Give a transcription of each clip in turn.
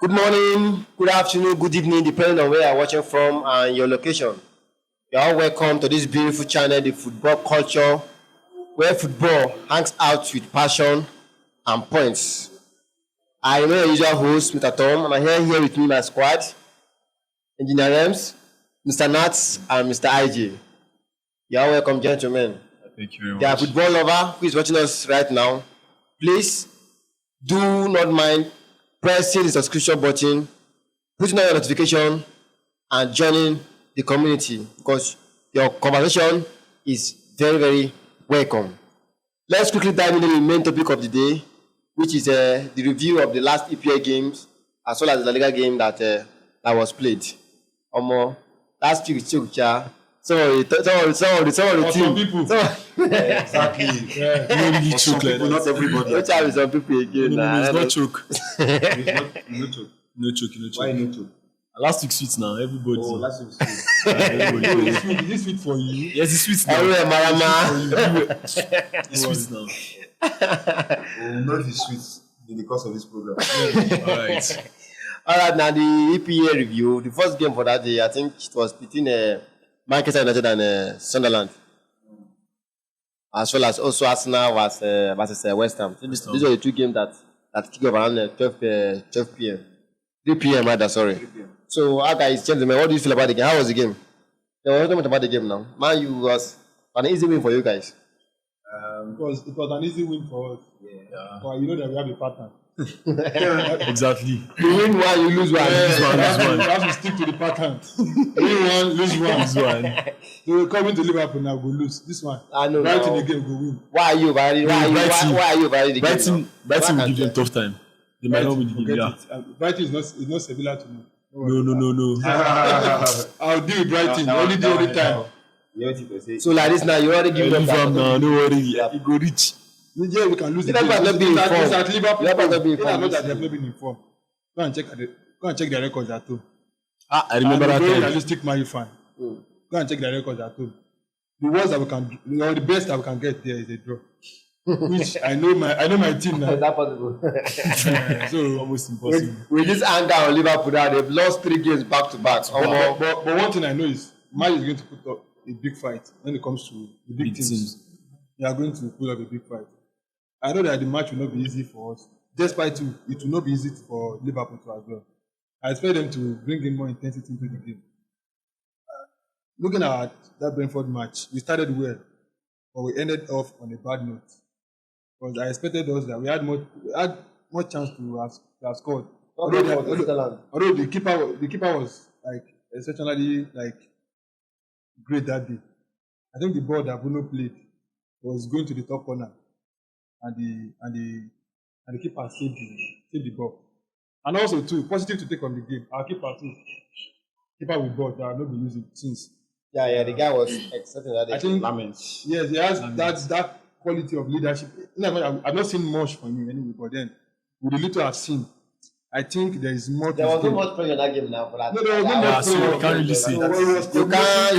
Good morning, good afternoon, good evening, depending on where you're watching from and your location. You're all welcome to this beautiful channel, the Football Culture, where football hangs out with passion and points. I am your usual host, Mr. Tom, and I'm here with me, my squad, Engineer Rems, Mr. Nats, and Mr. IJ. You're all welcome, gentlemen. Thank you very much. There are football lover who is watching us right now. Please do not mind pressing the subscription button, putting on your notification, and joining the community because your conversation is very, very welcome. Let's quickly dive into the main topic of the day, which is the review of the last EPL games as well as the La Liga game that was played. Last week, some of the team. People. Exactly. Yeah. Some people, not everybody. Which have some people again? It's not choke. No joke. No choke. Why no joke? Last week sweet now, everybody. Oh, last week. Everybody. Is this sweet for you? Yes, it's sweet now. Everywhere, Marama. It's sweet now. Oh, not if it's sweet in the course of this program. Alright. All right, now the EPL review. The first game for that day, I think it was between Manchester United and Sunderland, as well as also Arsenal versus West Ham. So these are the two games that kick off around 12 p.m. 3 p.m. rather, sorry. 3 p.m. So, guys, gentlemen, what do you feel about the game? How was the game? Yeah, we're not talking about the game now. Man, you was an easy win for you guys. It was an easy win for us. Yeah. But you know that we have a pattern. Exactly. You win one, you lose one. We have to stick to the pattern. Win one, lose one. This one. So coming to Liverpool now, go lose. This one. I know. Brighton again, go win. Why are you over it? Why are you over it? Brighton will give them tough time. They might not win the game. Forget Yeah. it. Brighton is not Sevilla to me. No. I'll deal with Brighton. Only the only time. So like this now, you already give them Leave them now. No worry. You go reach. Yeah, we can lose the Liverpool have not been informed. At Liverpool. Liverpool have not been In as informed. much that they have not been informed. Go and check their records at home. I remember I'm a that very time. realistic Man U fan. Go and check their records at home. The worst that we can, the best that we can get there is a draw. Which I know my team now. Is that possible? So Almost impossible. With this anger on Liverpool now, they've lost 3 games back to back. but one thing I know is Man U is going to put up a big fight when it comes to the big teams. They are going to put up a big fight. I know that the match will not be easy for us. Despite it will not be easy for Liverpool to as well. I expect them to bring in more intensity into the game. Looking at that Brentford match, we started well, but we ended off on a bad note. Because I expected us that we had more chance to have scored. Although the keeper was like exceptionally great that day. I think the ball that Bruno played was going to the top corner, and the keeper saved the ball. And also too, positive to take from the game. Our keeper with ball that I have not been using since. Yeah, the guy was accepting that. I think Laments. yes, he has that quality of leadership. I've not seen much from him anyway, but then with the little I've seen, I think there is more. There was no much pressure in that game now for that. No, there was no much so pressure. you can't really say. You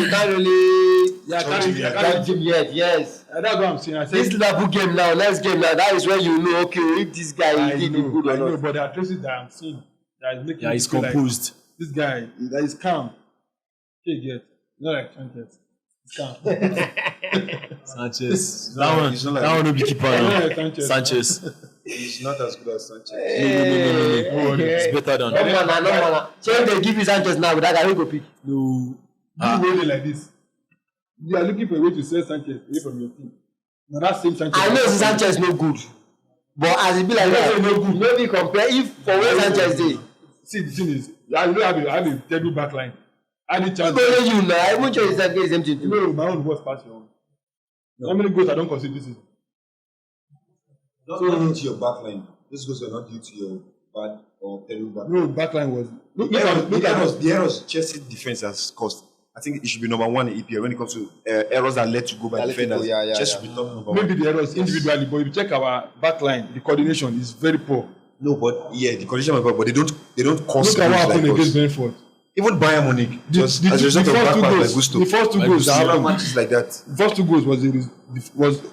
can't really. Yeah, I Judge can't. him yet. Yes. That's what I'm saying. I said This Liverpool game now, next game now, that is where you know. Okay, if this guy I did know, good I or know, not. but there are traces that I'm seeing that is making Yeah, me he's feel like composed. this guy that is calm. Not like Sanchez. He's calm. Sanchez. He's not like- That one will be keeper Not now. like Sanchez. Sanchez. He's not as good as Sanchez. No. It's better than No man. Change they give you Sanchez now, but that guy will go pick. No. You hold it like this. You are looking for a way to sell Sanchez away from your team. Now that same Sanchez. I know Sanchez no good, but as it be like that, No good. maybe compare if for where Sanchez dey. See, the thing is, I know I have a terrible back line. Any chance. Only you now, I won't show you Sanchez same thing too. No, my own was past your own. How many goals I don't concede this season? Not due to your back line. This goes not due to your bad or terrible back line. No, back line was. The errors Chelsea defense has caused. I think it should be number one in EPL when it comes to errors that led to go by That led to defenders. go, yeah. Chelsea should be top number one. Maybe the errors individually, but if you check our back line, the coordination is very poor. No, but yeah, the condition was bad, but they don't cause Look at what goals happened like against us. Brentford. Even Bayern Munich, just The as a result of first two back pass goals, by Gusto. the first two Like goals that Gusto. happened, Matches like that. the first two goals was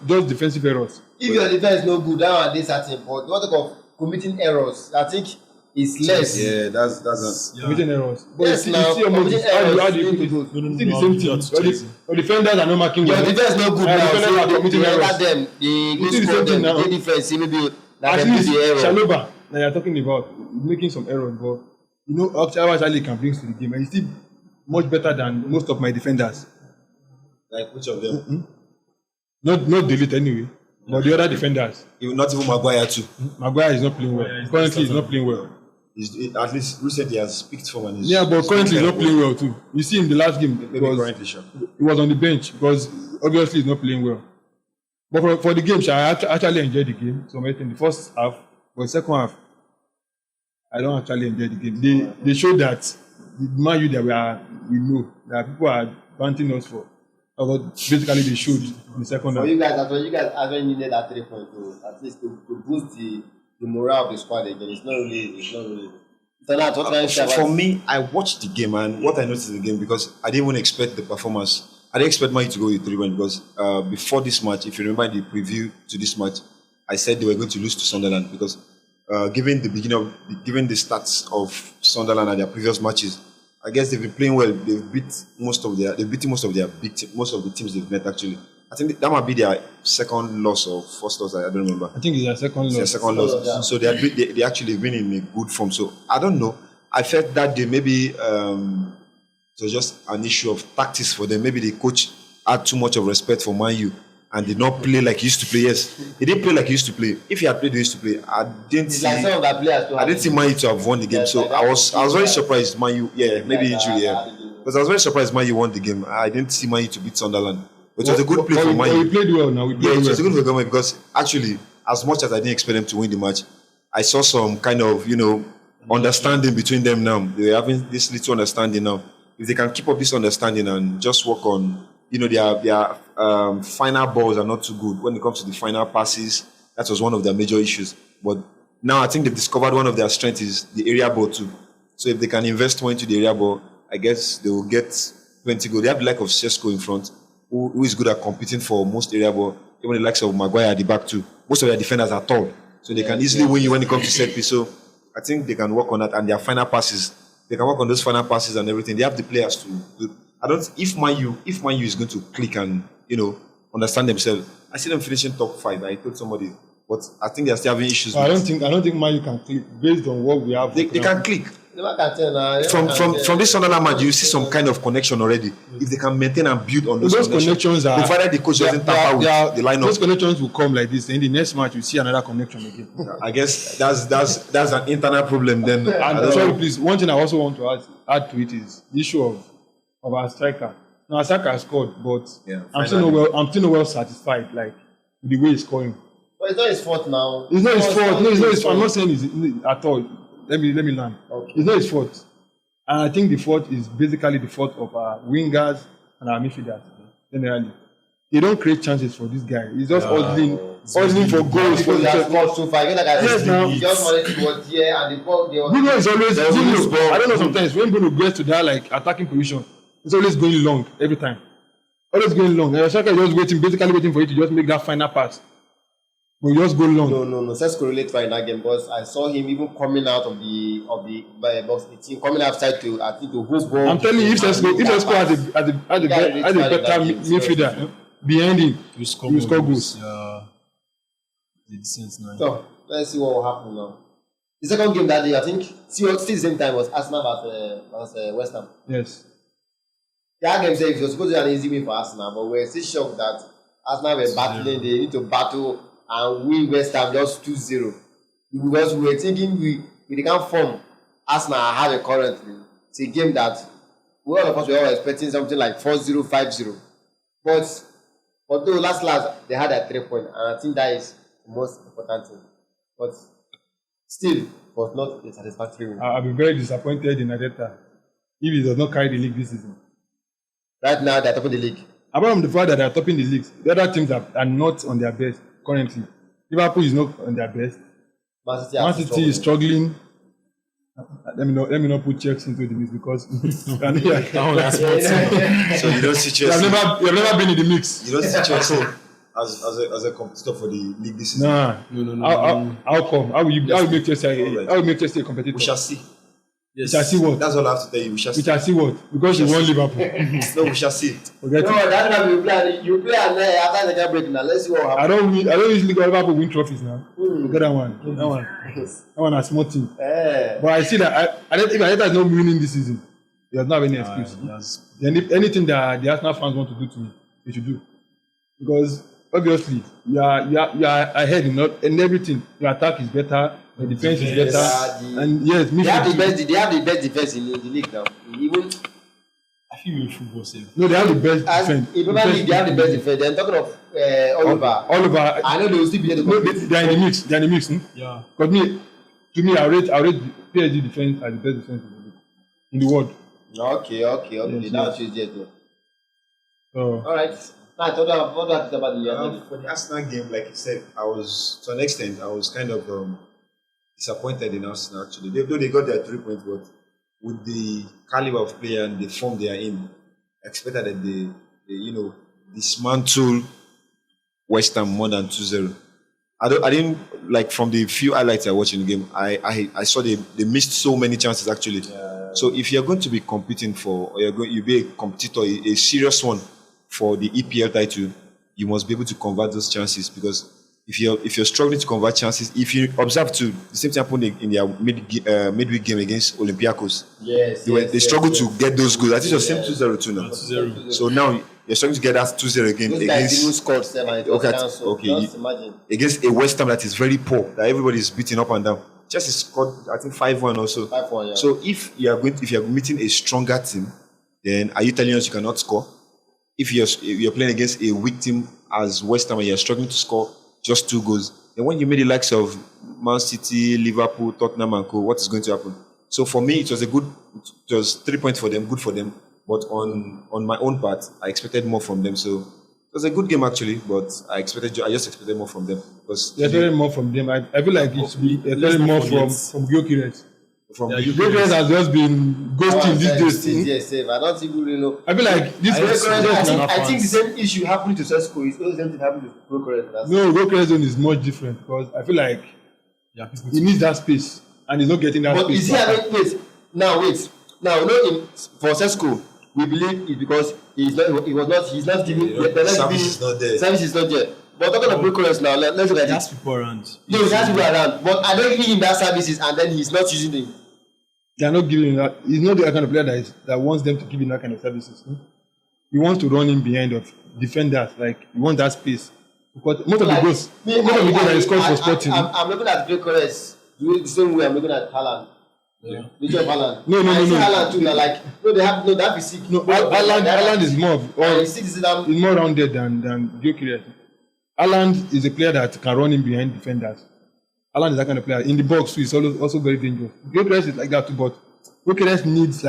just defensive errors. If your defense no good, that one dey certain. But what type of committing errors? I think is less. Yeah, that's committing errors. But Yes, you now, see almost committing how do you errors put it? lead to You goals. see the No, same no, thing. not Chelsea. Or defenders are not marking Your well. defense no good now. defenders are So committing they enter errors. them, they go You see the score same thing them. now. They difference. See maybe that At can be least the error. Shaloba that you're talking about making some errors, but you know how Charlie can bring to the game, and he's still much better than most of my defenders. like which of them? Not delete anyway, but the other defenders. Even not even Maguire too. Maguire is not playing well. Yeah, he's Currently, he's not not playing well. At least recently has picked form and Yeah, but currently he's not playing well too. You see, in the last game, Maybe currently, sure. he was on the bench because obviously he's not playing well. But for the game, I actually enjoyed the game. So in the first half, but the second half, I don't actually enjoy the game. They showed that the Man U that we know that people are banting us for. But basically, they showed in the second For half. you guys, actually needed that 3 point to at least to boost the morale of the squad again. It's not really. So now, For me, I watched the game and what I noticed in the game because I didn't even expect the performance. I didn't expect Man U to go with 3-1 because before this match, if you remember the preview to this match, I said they were going to lose to Sunderland because given the stats of Sunderland and their previous matches, I guess they've been playing well. They've beaten most of the teams they've met actually. I think that might be their second loss or first loss. I don't remember. I think it's their second It's loss. their second loss. Yeah. So they actually been in a good form. So I don't know. I felt that day maybe it was just an issue of tactics for them. Maybe the coach had too much of respect for Man U and did not play like he used to play. Yes, he didn't play like he used to play. If he had played, he used to play. I didn't It's see. like some of the players too. I didn't see Man U to have won the game. Yes, So like I that. was very surprised. Man U, yeah, maybe Yeah, injury, yeah. yeah. Because I was very surprised Man U won the game. I didn't see Man U to beat Sunderland. But it was a good play for Man We U. played well now. We Yeah, played it was a well. good for Goma because actually, as much as I didn't expect them to win the match, I saw some kind of, understanding between them now. They were having this little understanding now. If they can keep up this understanding and just work on, their final balls are not too good when it comes to the final passes. That was one of their major issues. But now I think they've discovered one of their strengths is the area ball too. So if they can invest more into the area ball, I guess they will get plenty goal. They have the like of Sesko in front, who is good at competing for most area ball. Even the likes of Maguire at the back too. Most of their defenders are tall, so they can easily win you when it comes to set piece. So I think they can work on that and their final passes. They can work on those final passes and everything. They have the players to do. If Man U is going to click and understand themselves, I see them finishing top 5. I told somebody, but I think they're still having issues. I don't think Man U can click based on what we have. They can click. Never can tell now. From this Sunderland match, you see some kind of connection already. If they can maintain and build on those connections are provided the coach doesn't tamper with the lineup. Those connections will come like this. In the next match, you see another connection again. I guess that's an internal problem then. And sorry, please. One thing I also want to add to it is the issue of our striker. Now, our striker has scored, but Yeah, I'm still not well satisfied like with the way he's scoring. But it's not his fault now. It's not his fault. No, it's not his fault. I'm not saying it's at all. Let me learn. Okay. It's not his fault. And I think the fault is basically the fault of our wingers and our midfielders generally. They don't create chances for this guy. He's just hustling for goals. Because he has scored so far. Yes, now. He just managed to was here and the ball. Bruno is always I don't know sometimes when Bruno gets to that like attacking position, it's always going long every time. Always going long. And Shaka is just basically waiting for you to just make that final pass. But you just go long. No. Let's correlate right in that game because I saw him even coming out of the box 18, coming outside to hook ball. I'm telling you, if Sesko had a better midfielder behind him, You score goals. Yeah. The decent now. So let's see what will happen now. The second game that day, I think, still the same time was Arsenal versus West Ham. Yes. That game said it was supposed to be an easy win for Arsenal, but we're still shocked that Arsenal were battling. They need to battle and win West Ham just 2-0. Because we were thinking we can't form Arsenal have it currently. It's a game that all of us were all expecting something like 4-0, 5-0. But although last they had a 3 point, and I think that is the most important thing. But still, it was not a satisfactory win. I'll be very disappointed in Arteta if he does not carry the league this season. Right now, they're topping the league. Apart from the fact that they are topping the leagues, the other teams are not on their best currently. Liverpool is not on their best. Man City is struggling. Let me not put Chelsea into the mix because So you don't see you have Chelsea. never been in the mix. You don't see Chelsea. as a competitor for the league this season. Nah. No. How come? How will you make Chelsea Alright. how will you make Chelsea a competitor? We shall see. We shall see what? That's all I have to tell you. We shall We see. shall see what? Because you We shall won see. Liverpool. No, we shall see. Forget No, it. that time you play and after the game break now. Let's see what happens. I don't usually go Liverpool win trophies now. Forget that one. That one a small team. But I see that if Arteta is not winning this season, he does not have any excuse. Then if anything that the Arsenal fans want to do to me, they should do. Because obviously you are ahead in everything. Your attack is better, your defense is better, and yes, They have the best defense in the league now. Even I feel you're football safe. no, they have the best as defense. in Premier League, they have the best defense. Then talking of Oliver, Oliver, I know they will still be able to no, compete. they are in the mix. They are in the mix. Yeah. Because to me, I rate PSG defense as the best defense in the world. Okay. Yes, Now it's yet though. So All right. Now, what do you have to say about the For the Arsenal game, like you said, I was to an extent I was kind of disappointed in Arsenal actually. Though they got their 3 points, but with the caliber of player and the form they are in, I expected that they dismantle West Ham more than 2-0. I didn't like from the few highlights I watched in the game. I saw they missed so many chances actually. So if you're going to be competing for, or you be a competitor, a serious one for the EPL title, you must be able to convert those chances. Because if you're struggling to convert chances, if you observe too, the same thing happened in their midweek game against Olympiacos. Yes. They struggled to get those goals. I think it was same 2-0 too now. 2-0. So now you're struggling to get that 2-0 again Those guys against even scored 7 and it was cancelled. okay. Just imagine. against a West Ham that is very poor, that everybody is beating up and down. Chelsea scored, I think 5-1 also. 5-1, yeah. So if you're meeting a stronger team, then are you telling us you cannot score? If you're playing against a weak team as West Ham and you're struggling to score just 2 goals, then when you meet the likes of Man City, Liverpool, Tottenham and co, what is going to happen? So for me, it was 3 points for them, good for them. But on my own part, I expected more from them. So it was a good game actually, but I just expected more from them. Because there's very more from them. I feel like it should be very more from Gyökeres. Gyökeres has just been ghosting these days. Yes, I don't even really know. I feel like this I think the same issue happened to Sesko. It's the same thing happened to Gyökeres. No, Gyökeres zone is much different because I feel like he needs that space and he's not getting that but space. Is he having wait? Now, for Sesko, we believe it's because he's not giving. service is not there. Service is not there. But talking of Gyökeres now, let's look at He has it. people around. No, he has people around, but I don't give him that services, and then he's not using them. They are not giving him that. He's not the kind of player that wants them to give him that kind of services. He wants to run in behind of defenders. Like he wants that space. Because most of the goals that he scores for Sporting. I'm looking at Gyökeres the same way I'm looking at Haaland. Yeah. The job Haaland. No. I see Haaland too. Like they have physique. No, Haaland is more He's more rounded than Gyökeres. Haaland is a player that can run in behind defenders. Haaland is that kind of player. In the box too, he's also very dangerous. Gyökeres is like that too, but Gyökeres needs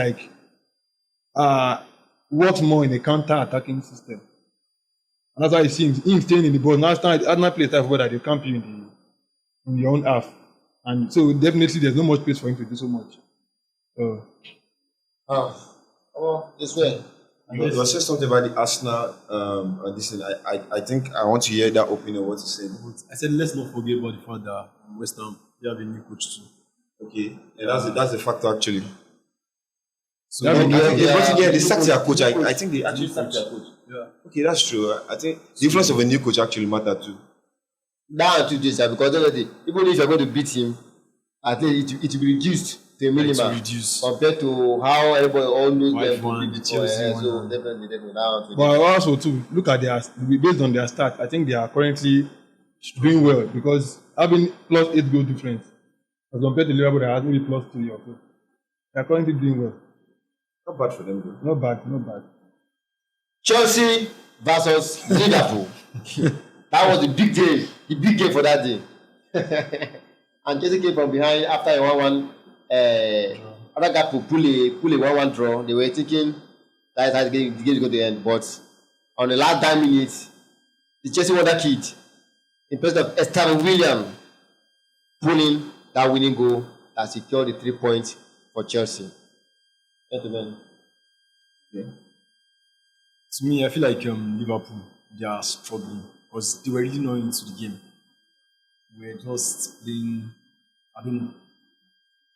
works more in a counter-attacking system. And that's why you see him staying in the ball. Now Arsenal play type of ball that they camp you in your own half. And so definitely there's no much space for him to do so much. this way. You was saying something about the Arsenal this thing. I think I want to hear that opinion, what you said. I said let's not forget about the fact that West Ham they have a new coach too. Okay. And that's the factor actually. So They sacked their coach. I think they actually sacked their coach. yeah. Okay, that's true. I think the influence of a new coach actually matter too. That and 2 days, because already, even if you're going to beat him, I think it will be reduced to a minimum compared to how everybody all knows them to beat before. So definitely that. But also too, look at based on their stats, I think they are currently doing well because having +8 goal difference as compared to Liverpool that has only +3 or so. They are currently doing well. Not bad for them though. Not bad. Chelsea versus Liverpool. That was the big game for that day. And Chelsea came from behind after a 1-1. Other guy pull a 1-1 draw. They were thinking that the game is going to end. But on the last 9 minutes, the Chelsea wonder kid, in place of Esteban William, pulling that winning goal that secured the 3 points for Chelsea. Gentlemen. To me, I feel like Liverpool they are struggling. because they were really not into the game. We were just playing. I don't know.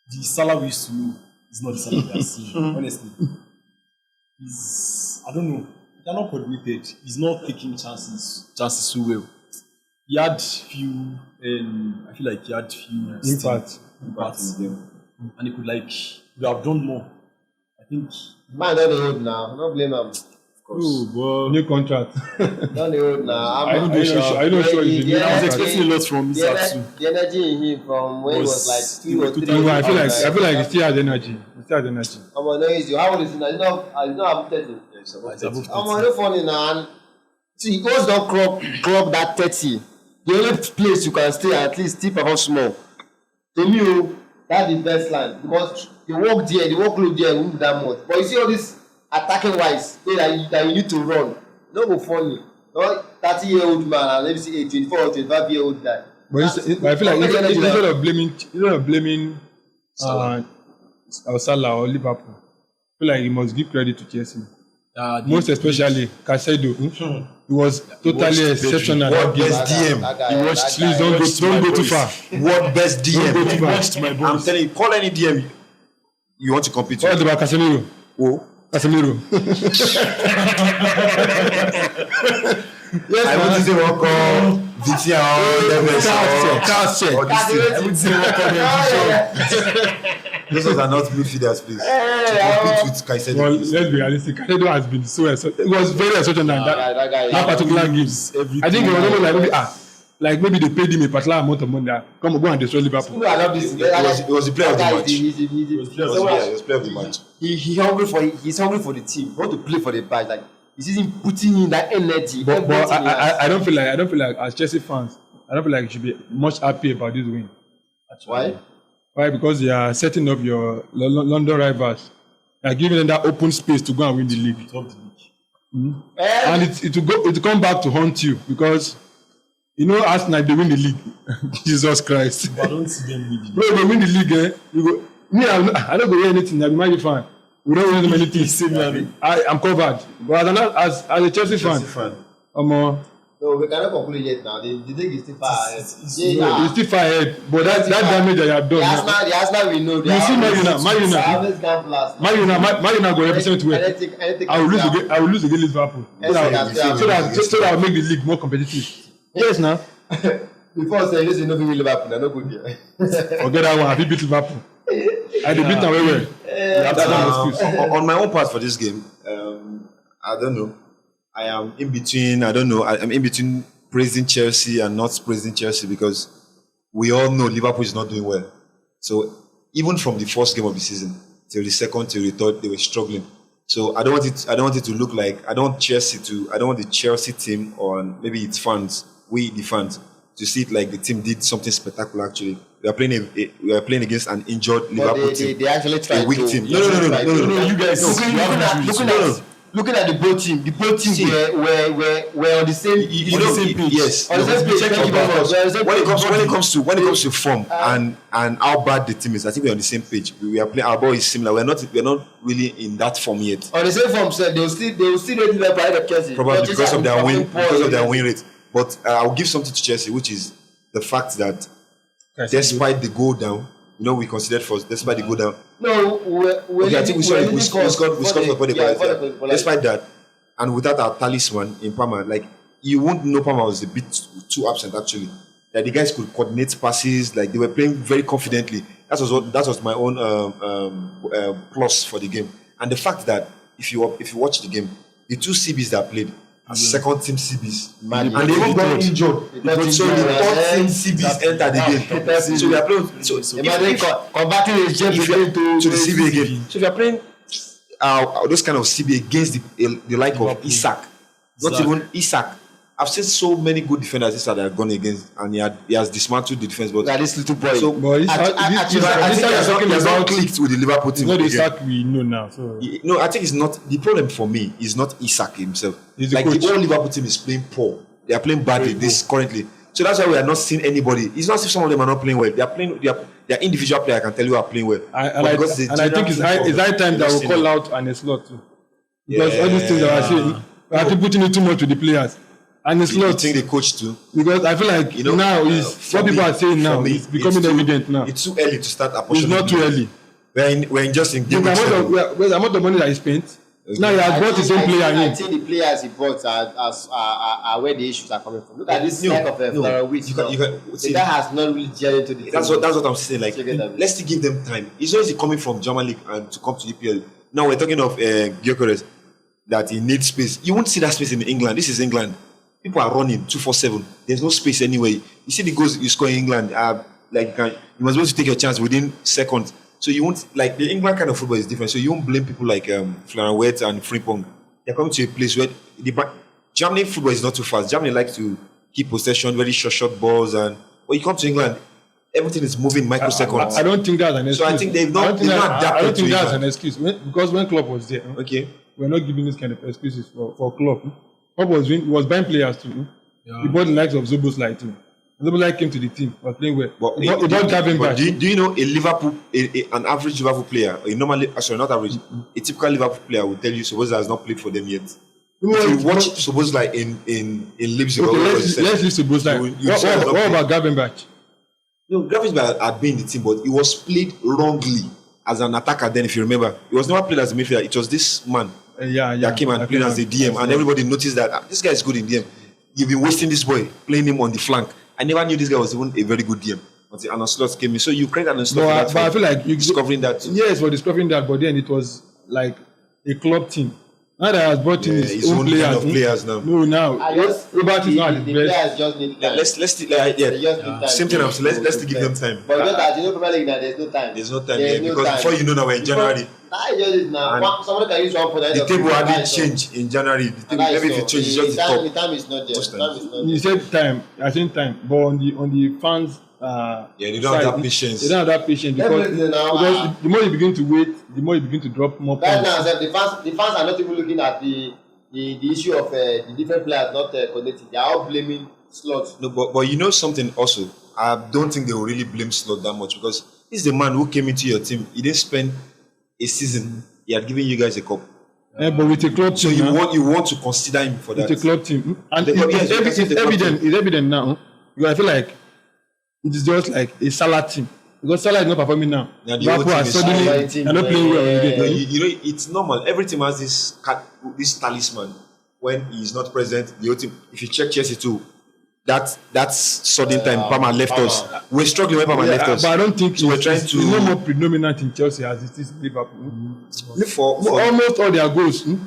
The Salah we used to know is not the Salah we are seeing. Honestly, I don't know. They're not coordinated. He's not taking chances so well. He had few, I feel like he had few Impact impacts in the game, and he could have done more. I think. Man, don't hold now. Don't blame him. Oh, but new contract. Don't hold now. I know sure he's I was expecting a lot from this too. The energy in him from when he was like 2 or 3. I feel like he still has energy. I'm on easy. How old is he now? He's not above 30. It's above I'm on the funny now. And see, goals don't clock that 30. The only place you can stay at least still perform small. To me, that's the best line because the workload there won't be that much. But you see all this attacking wise, that you need to run. Don't go funny. Not 30-year-old man and maybe see a 24 or 25-year-old guy. But I feel like instead of blaming Salah or Liverpool, I feel like he must give credit to Chelsea. Most especially Caicedo. He was totally exceptional. What best DM? He watched. Please don't go too far. What best DM? Don't go too far. I'm telling you, call any DM you want to compete What with. about Casemiro? Oh. Casemiro. I want to say one call Vitia or those are not midfielders, please. To compete with Caicedo. Well, let's be realistic. Caicedo has been it was very exceptional that particular game. I think it was almost like maybe they paid him a particular amount of money. Come on, go and destroy Liverpool. No, I love this. It was the player of the match. He was player of the match. He's hungry for the team. He want to play for the badge. Like he's even putting in that energy. But I don't feel like as Chelsea fans, I don't feel like you should be much happy about this win. Why? Why? Because they are setting up your London rivals. They are giving them that open space to go and win the league. And it will come back to haunt you because you know Arsenal they win the league. Jesus Christ. But I don't see them win the league. Bro, they win the league. You go. Me, I don't go hear anything. I'm a Man U fan. We don't win many things. I'm covered. But as a Chelsea fan, No, we cannot conclude yet now. The league is still far ahead. It's still far ahead. But that damage that you have done. The Arsenal we know. You see Man United go represent where? I will lose against Liverpool. So that I will make the league more competitive. Yes, now. Before saying this, you know we will Liverpool. They're not good here. Forget that one. Have you beat Liverpool? I did beat them well. On my own part for this game, I don't know. I am in between. I don't know. I'm in between praising Chelsea and not praising Chelsea because we all know Liverpool is not doing well. So even from the first game of the season till the second, till the third, they were struggling. So I don't want it to look like I don't want the Chelsea team or maybe its fans, the fans, to see it like the team did something spectacular. Actually, we are playing against an injured Liverpool team. They actually tried a weak to. team. No. You guys looking at the both team were on the same page. Yes. On the same page. Thank you very much. When it comes to form and how bad the team is, I think we're on the same page. We are playing. Our ball is similar. We're not really in that form yet. On the same form, sir, they will still rate Liverpool ahead of Chelsea. Probably because of their win rate. But I'll give something to Chelsea, which is the fact that despite the goal down, we considered first. Despite the goal down. No, I think we scored for the goal. Despite that, and without our talisman in Parma, like you won't know Parma was a bit too absent actually. That the guys could coordinate passes, like they were playing very confidently. That was my own plus for the game. And the fact that if you watch the game, the two CBs that played are second team CBs, and they even got injured. So the third team CBs entered the game. So they are playing. So imagine converting a JB to the CB again. So if you are playing those kind of CB against the like of Isak, not even Isak. I've seen so many good defenders this that have gone against, and he has dismantled the defense. But this little boy. So, I think he's not clicked with the Liverpool team. It's not Isak we know now. So. No, I think it's not. The problem for me is not Isak himself. The whole Liverpool team is playing poor. They are playing badly currently. So that's why we are not seeing anybody. It's not as if some of them are not playing well. They are playing. Their individual player, I can tell you, are playing well. And I think it's high time that we call out and a slot too. Because all these things that I saying, we are putting in too much to the players. And it's You not think the coach too? because I feel like now is for what people me- are saying now for me, is becoming evident now. It's too early to start It's apportioning. not too blame. early. We're just in The game week amount of 7. the amount of money that he spent. Now he has brought his own player I in. think the players he brought are where the issues are coming from. Look at this No, lack of no. Florent You can- you can- The see, guy has not really gelled into the That's team. what I'm saying. Like, Check it out. let's still give them time. It's not easy coming from German league and to come to EPL. Now we're talking of Gyökeres that he needs space. You won't see that space in England. This is England. People are running 247. There's no space anyway. You see the goals you score in England. Like you must be able to take your chance within seconds. So you won't like the England kind of football is different. So you won't blame people like Florian Wirtz and Frimpong. They're coming to a place where Germany football is not too fast. Germany likes to keep possession, very short balls, and when you come to England, everything is moving microseconds. I don't think that's an excuse. So I think they've not- I don't think they've that- not adapted I don't think to that's England. an excuse because when Klopp was there, Okay. we're not giving this kind of excuses for Klopp. Klopp was buying players too. He bought the likes of Zoboslai too. Zoboslai came to the team, was playing well. But He bought Gavin but back. do you know a Liverpool, an average Liverpool player, not average, a typical Liverpool player will tell you Soboslai has not played for them yet. If you watch Soboslai in Leipzig, Okay, or whatever let's you said, list Zoboslai. you say he's not What played. about Gavin back? Gravenberch had been in the team, but he was played wrongly as an attacker. Then, if you remember, he was never played as a midfielder. It was this man that came and played as a DM, and everybody noticed that this guy is good in DM. You've been wasting this boy, playing him on the flank. I never knew this guy was even a very good DM until Arne Slot came in. So you create Arne Slot But I feel like you discovering that. Yes, for discovering that, but then it was like a club team. Now that has brought in his own players. kind of players now. No, now Robert is not at the his best. players just need time. Let's They just need time. same thing. Let's give them time. But just that Premier League now, there's no time. There's no time There's there no because time. before you know now we're in January. That just is now. And Somebody can use 1 point. The table hadn't changed in January. The table, maybe if it changes, just the The top. time is not there. Most The time is not there. You said time, I think time, but on the fans. They don't have that patience. They don't have that patience because Definitely now, the more you begin to wait, the more you begin to drop more Right points. now, the fans are not even looking at the issue of the different players not connecting. They are all blaming slots. No, but you know something also. I don't think they will really blame Slot that much because he's the man who came into your team. He didn't spend a season. He had given you guys a cup. But with a club So team, you want to consider him for that. with a club team, and Yes, you can say it's the club evident. team. It's evident now. Because I feel like it is just like a Salah team because Salah is not performing now. Yeah, the whole Liverpool are team is suddenly Salah team, they're not playing well again. No, you know, it's normal. Every team has this talisman. When he's not present, the whole team. If you check Chelsea too, that's sudden time. Palmer left us. We're struggling when Palmer left us. But I don't think So we're trying to- it's no more predominant in Chelsea as it is in Liverpool. Look for Almost all their goals coming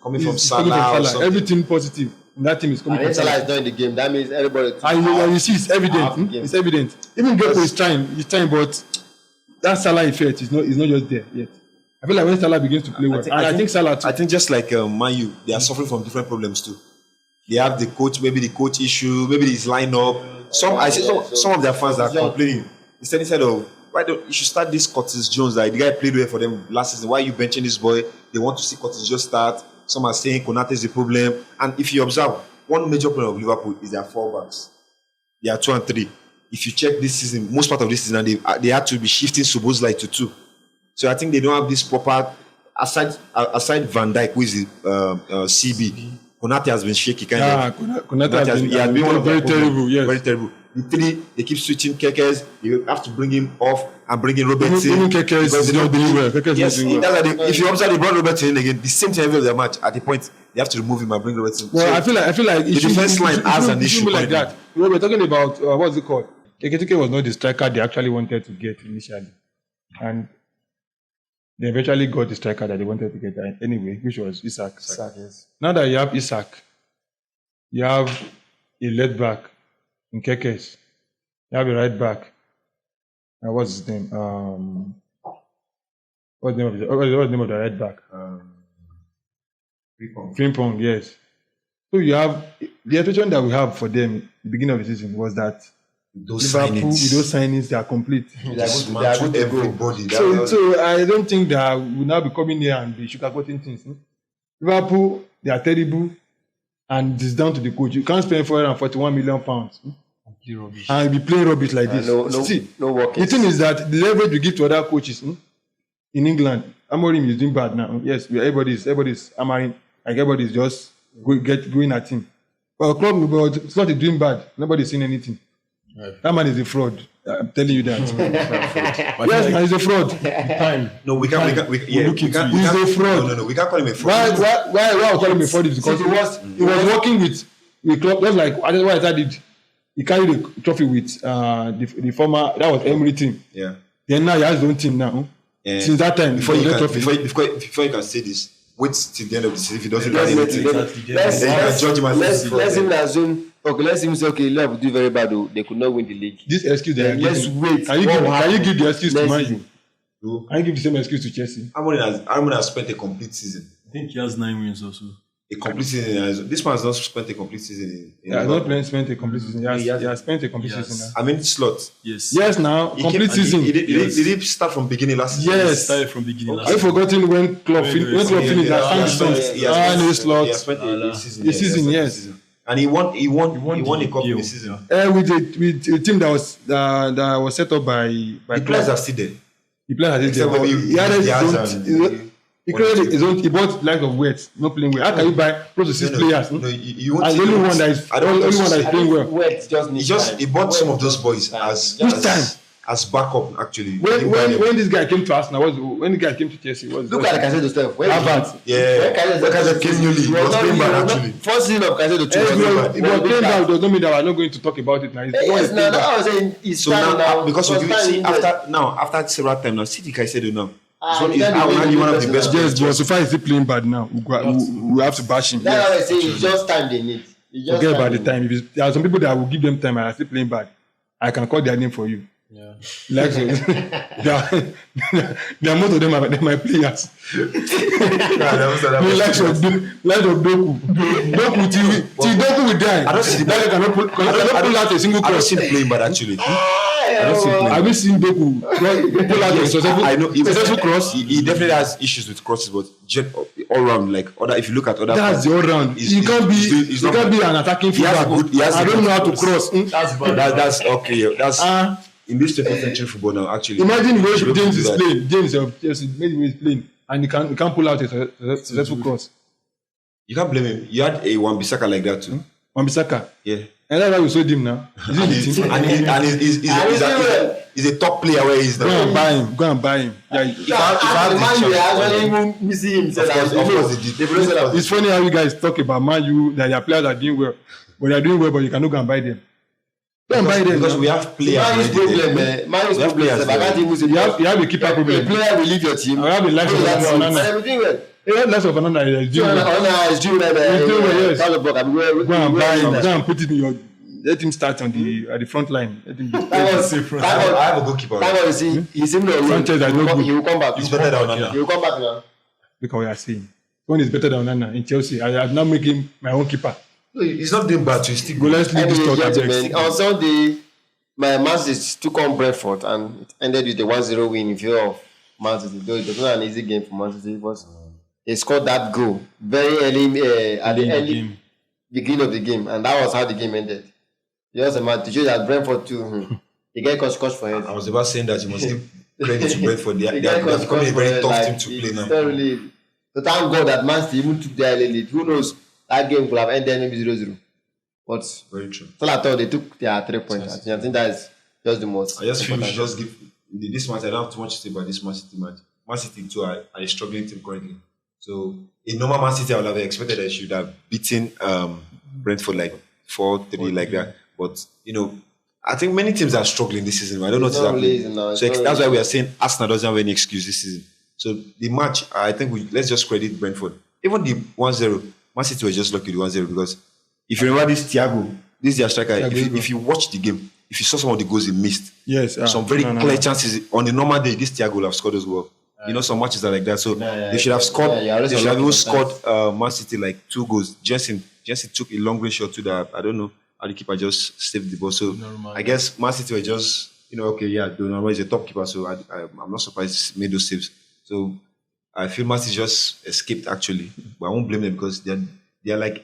from is coming Salah. Or from Salah. something. Everything positive in that team is coming And from if Salah Salah. is not in the game, that means everybody. And you see, it's evident. Half the game. It's evident. Even Gakpo is trying, but that Salah effect is not just there yet. I feel like when Salah begins to play well, I think Salah too. I think just like Man U, they are suffering from different problems too. They have the coach, maybe the coach issue, maybe his lineup. I see some of their fans are complaining. Instead of why don't you should start this Curtis Jones? Like the guy played well for them last season. Why are you benching this boy? They want to see Curtis Jones start. Some are saying Konate is the problem. And if you observe, one major problem of Liverpool is their fullbacks. They are 2 and 3. If you check this season, most part of this season, they had to be shifting Szoboszlai to 2. So I think they don't have this proper aside Van Dijk, who is the CB. Konate has been shaky kind of. Konate has been one of very their terrible. problems. Yes. Very terrible. The 3, they keep switching Kekes. You have to bring him off and bring in Robertson. Even Keke is not doing well. Keke is Yes, not doing well. that's why if you observe, they brought Robertson in again. The same time every other match. At the point, they have to remove him and bring Robertson. Well, So, I feel like the defense line has an issue like currently. that. We're talking about what's it called? Ekitike was not the striker they actually wanted to get initially, and they eventually got the striker that they wanted to get anyway, which was Isak. Yes. Now that you have Isak, you have a left back in Kekes, you have a right back. What's his name? What's the name of the right back? Frimpong, yes. So you have the expectation that we have for them at the beginning of the season was that Liverpool with those signings they are complete. They are good to go. Everybody. So I don't think that we'll now be coming here and be sugarcoating things. Liverpool, they are terrible, and it's down to the coach. You can't spend £441 million and be playing rubbish like this. No work. The thing is that the leverage we give to other coaches in England, Amorim is doing bad now. Yes, everybody's hammering, like everybody's just going at him. Well, club, but it's not doing bad. Nobody's seen anything. Right. That man is a fraud. I'm telling you that. Yes, man, he's a fraud. Time. No, we can't. He's a fraud. No, we can't call him a fraud. Why I call him a fraud is because he was working with club. Just like what I did. He carried the trophy with the former. That was Emery team. Yeah. Then now he has his own team now. Since that time, before you trophy. can say this, wait till the end of the season if he doesn't do Definitely. anything. Let's Then you can judge him as a fraud. let's even assume. Okay, let's even say okay, Liverpool do very bad. Though. They could not win the league. This excuse they are Let's giving. wait. Can you give the excuse to Next Man U? season. Can you give the same excuse to Chelsea? Amorim has spent a complete season. I think he has 9 wins also. A complete season. This man has not spent a complete season in Yeah, not spent a complete season. He has spent a complete Yes. season now. I mean, slot. Yes. Yes, now complete season. Did he start from beginning last season? Yes. Started from beginning last Have you forgotten when Klopp Very finished? Last time He he has slot. spent a season. A season, yes. And he won a cup in deal. the season. With a team that was set up by The Klopp. players are still there. The player has Except it. maybe He had his Diaz and- own. He created his own. He bought like of weights, not playing well. How can you buy close to 6 players? No, you won't And see the only it. one that is I don't only want one to that is see- playing well. Wait, just He bought some of those boys Which time? as backup actually. When this guy came to Arsenal, when the guy came to Chelsea, look at Caicedo stuff. When Havertz. When Caicedo came newly, he was playing bad actually. First season of Caicedo too. If you are playing bad, does not mean that we are not going to talk about it now. It's Yes, now I was saying it's So time now, because It we was see time after several times now, see the Caicedo now. Ah, He's you can't one be of the best person players. Yes, but so far he's still playing bad now. We have to bash him. That's Yes. why I say it's just time they need. It's just Forget about the they time. There are some people that will give them time and are still playing bad. I can call their name for you. Yeah. Like so, there are most of them are my players. Like of Doku. Doku till Doku will die. I don't see the That guy cannot pull out a single I don't cross. see him playing bad actually. Have you seen Doku pull out a successful cross? He definitely has issues with crosses, but all round, like other. If you look at other, That's the all round. He's- You can't be he's you not can't bad. be an attacking He has a fullback. good- he has a I don't good know how to cross. cross. That's bad. That's okay. That's Ah. in this 21st century football now. Actually, Imagine the way You should be able James to is do that. playing. James of Chelsea, maybe he's playing, and he can't pull out a successful cross. You can't blame him. You had a Wan-Bissaka like that too. Wan-Bissaka. Yeah. And that's why we sold him now. Is And he the he's, team? and he's a top player where he's Go now. and buy him. Go and buy him. Yeah, If I had the chance- actually even missing himself. Of course they did. it's funny how you guys talk about Man U that their players are doing well, but they are doing well, but you cannot go and buy them. Go and buy them. Because now. we have players. Man's already there. problem, man's We have problem. players I can't there. even say you have a keeper a problem. player will leave your team. I have a life of That's it. Onana. Everything well. You have less of Onana that is doing well. Onana is doing well. He's doing well, yes. Carlo Block, Go and buy him. Go and put it in your. Let him start at the front line. Let him be. I have a goalkeeper. Thank God, you see, he's even on Sanchez are no good. He will come back. He's better than Onana. He will come back now. Look what we are saying. One is better than Onana in Chelsea. I have now make him my own keeper. No, he's not doing bad. So he's still Go, let's leave this Anyway, talk. gentlemen, abeg. on Sunday, my Man City took on Brentford and it ended with a 1-0 win in favor of Man City. Though it was not an easy game for Man City, but they scored that goal very early at the early beginning of the game, and that was how the game ended. Just a man to show that Brentford too, they get coach for head. I was about saying that you must give credit to Brentford. They They are get becoming a very tough team to play it's now. not really. So thank God that Man City even took their early lead. Who knows, that game could have ended maybe 0-0. But Very true. so I thought they took their 3 points. I think that is just the most. I just feel we should important. just give this match. I don't have too much to say about this Man City match. Man City too are a struggling team currently. So in normal Man City, I would have expected they should have beaten Brentford like 4-3 like that. But I think many teams are struggling this season. I don't know what's It's not happening. really easy now. So It's not that's why really we are saying Arsenal doesn't have any excuse this season. So the match, I think let's just credit Brentford. Even the 1-0, Man City was just lucky with the 1-0 because if you remember this Thiago, this is their striker. If you watch the game, if you saw some of the goals he missed, Yes. some very clear chances on the normal day, this Thiago will have scored as well. Some matches are like that. So they should have scored. They should have even scored Man City like 2 goals. Jensen took a long range shot to that. I don't know how the keeper just saved the ball. So I guess Man City were just Donnarumma is a top keeper, so I'm not surprised he made those saves. So I feel Man City just escaped actually, but I won't blame them because they're like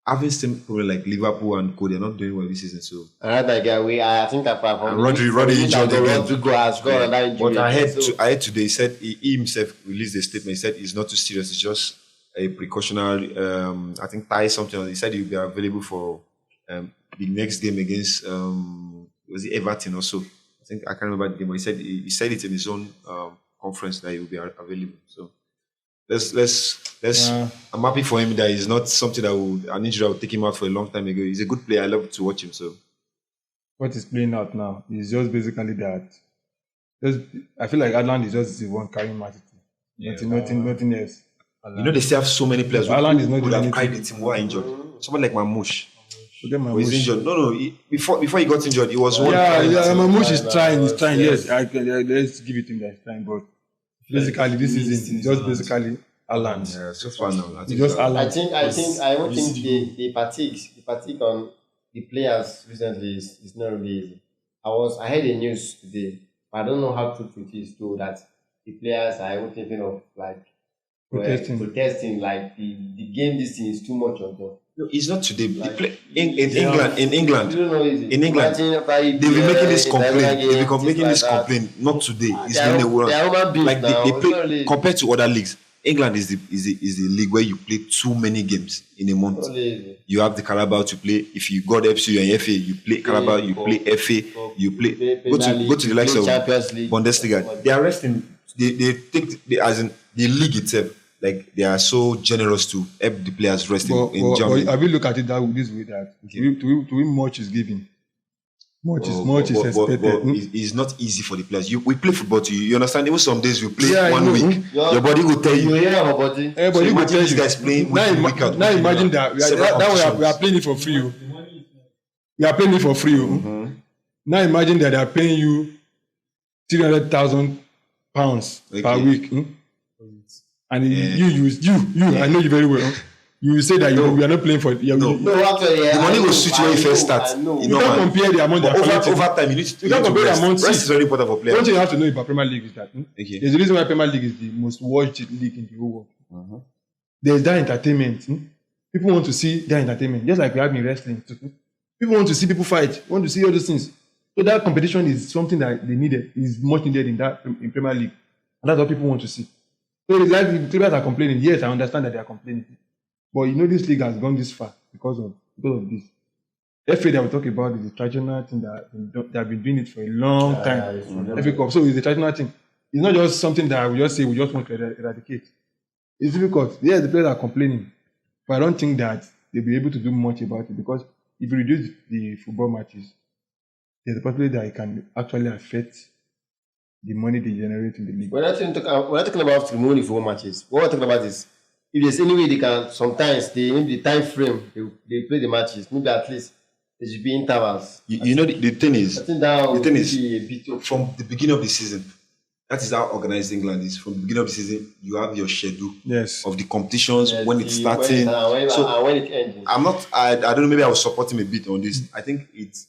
having same problem like Liverpool and Co. They're not doing well this season. So Another guy, I think apart from Rodri injured again. Rodrigo has got another injury. But I heard today he said he himself released a statement. He said it's not too serious. It's just a precautionary, I think tie something. He said he'll be available for the next game against was it Everton also? I think I can't remember the game, but he said it in his own conference that he will be available. So let's. I'm happy for him that it's not something that an injury that will take him out for a long time ago. He's a good player. I love to watch him. So what is playing out now is just basically that. I feel like Haaland is just the one carrying Man City. Nothing else. You know they still have so many players who Haaland is not would doing have carried the anything. team who are injured. Someone like Mamouche. Forget Who is Mamouche. injured. No. Before he got injured, he was one. Yeah, carrying the team. Mamouche is trying. He's trying. Yes, let's give it to him that he's trying. But basically, this season is just basically Haaland. Yeah, so far now. I It's think just that- Haaland. I don't think the fatigue on the players recently is not really easy. I heard the news today, but I don't know how true it is too, that the players are even thinking of like protesting like the game this thing is too much on them. No, it's not today. They Like- play in England. You don't know, is it? In England, Imagine after They've been making this complaint. They've been things making like this that. complaint. Not today. It's They are- been a while. they are human beings Like now. they It's not play really- compared to other leagues. England is the league where you play too many games in a month. Not easy. You have the Carabao to play. If you God helps you, you're in FA. You play Carabao. You play FA. You play. Go to the likes of Champions League. Bundesliga. They are resting. They as in the league itself. Like they are so generous to help the players rest in Germany. But have you look at it this way that to win much is given. Much is expected. It's not easy for the players. We play football too. You understand? Even some days we play Yeah, I 1 know. week. Your body will tell You you. hear our body. Everybody will imagine tell these you. guys playing week in, week out, Now week in, imagine week that out. Several we competitions. are playing it for free. We are playing it for free. Now imagine that they are paying you £300,000 per week. And you, I know you very well. You say that we are not playing for it. No. No, actually, The money will switch when you first start. I know. You You know, can't man. compare the amount But they are collecting. over time, you need You can't to compare the rest. amount. Rest is very important for One players. thing you have to know about Premier League is that Okay. there's a reason why Premier League is the most watched league in the whole world. There's that entertainment. People want to see that entertainment, just like we have in wrestling. People want to see people fight, want to see all those things. So that competition is something that they needed, is much needed in Premier League. And that's what people want to see. So it's like the players are complaining. Yes, I understand that they are complaining. But you know this league has gone this far because of this. FA that we talk about is a traditional thing that they have been doing it for a long time. FA Cup. So it's a traditional thing. It's not just something that we just say we just want to eradicate. It's difficult. Yes, the players are complaining. But I don't think that they'll be able to do much about it because if you reduce the football matches, there's a possibility that it can actually affect the money they generate in the league. We're not talking about removing football matches. What we're talking about is if there's any way they can, sometimes maybe the time frame they play the matches, maybe at least there should be intervals. You know the thing is, I think that the thing is, be a bit of from the beginning of the season, that is how organized England is. From the beginning of the season, you have your schedule Yes. of the competitions, yes, when it's starting. and when it ends. I don't know, maybe I will support him a bit on this. I think it's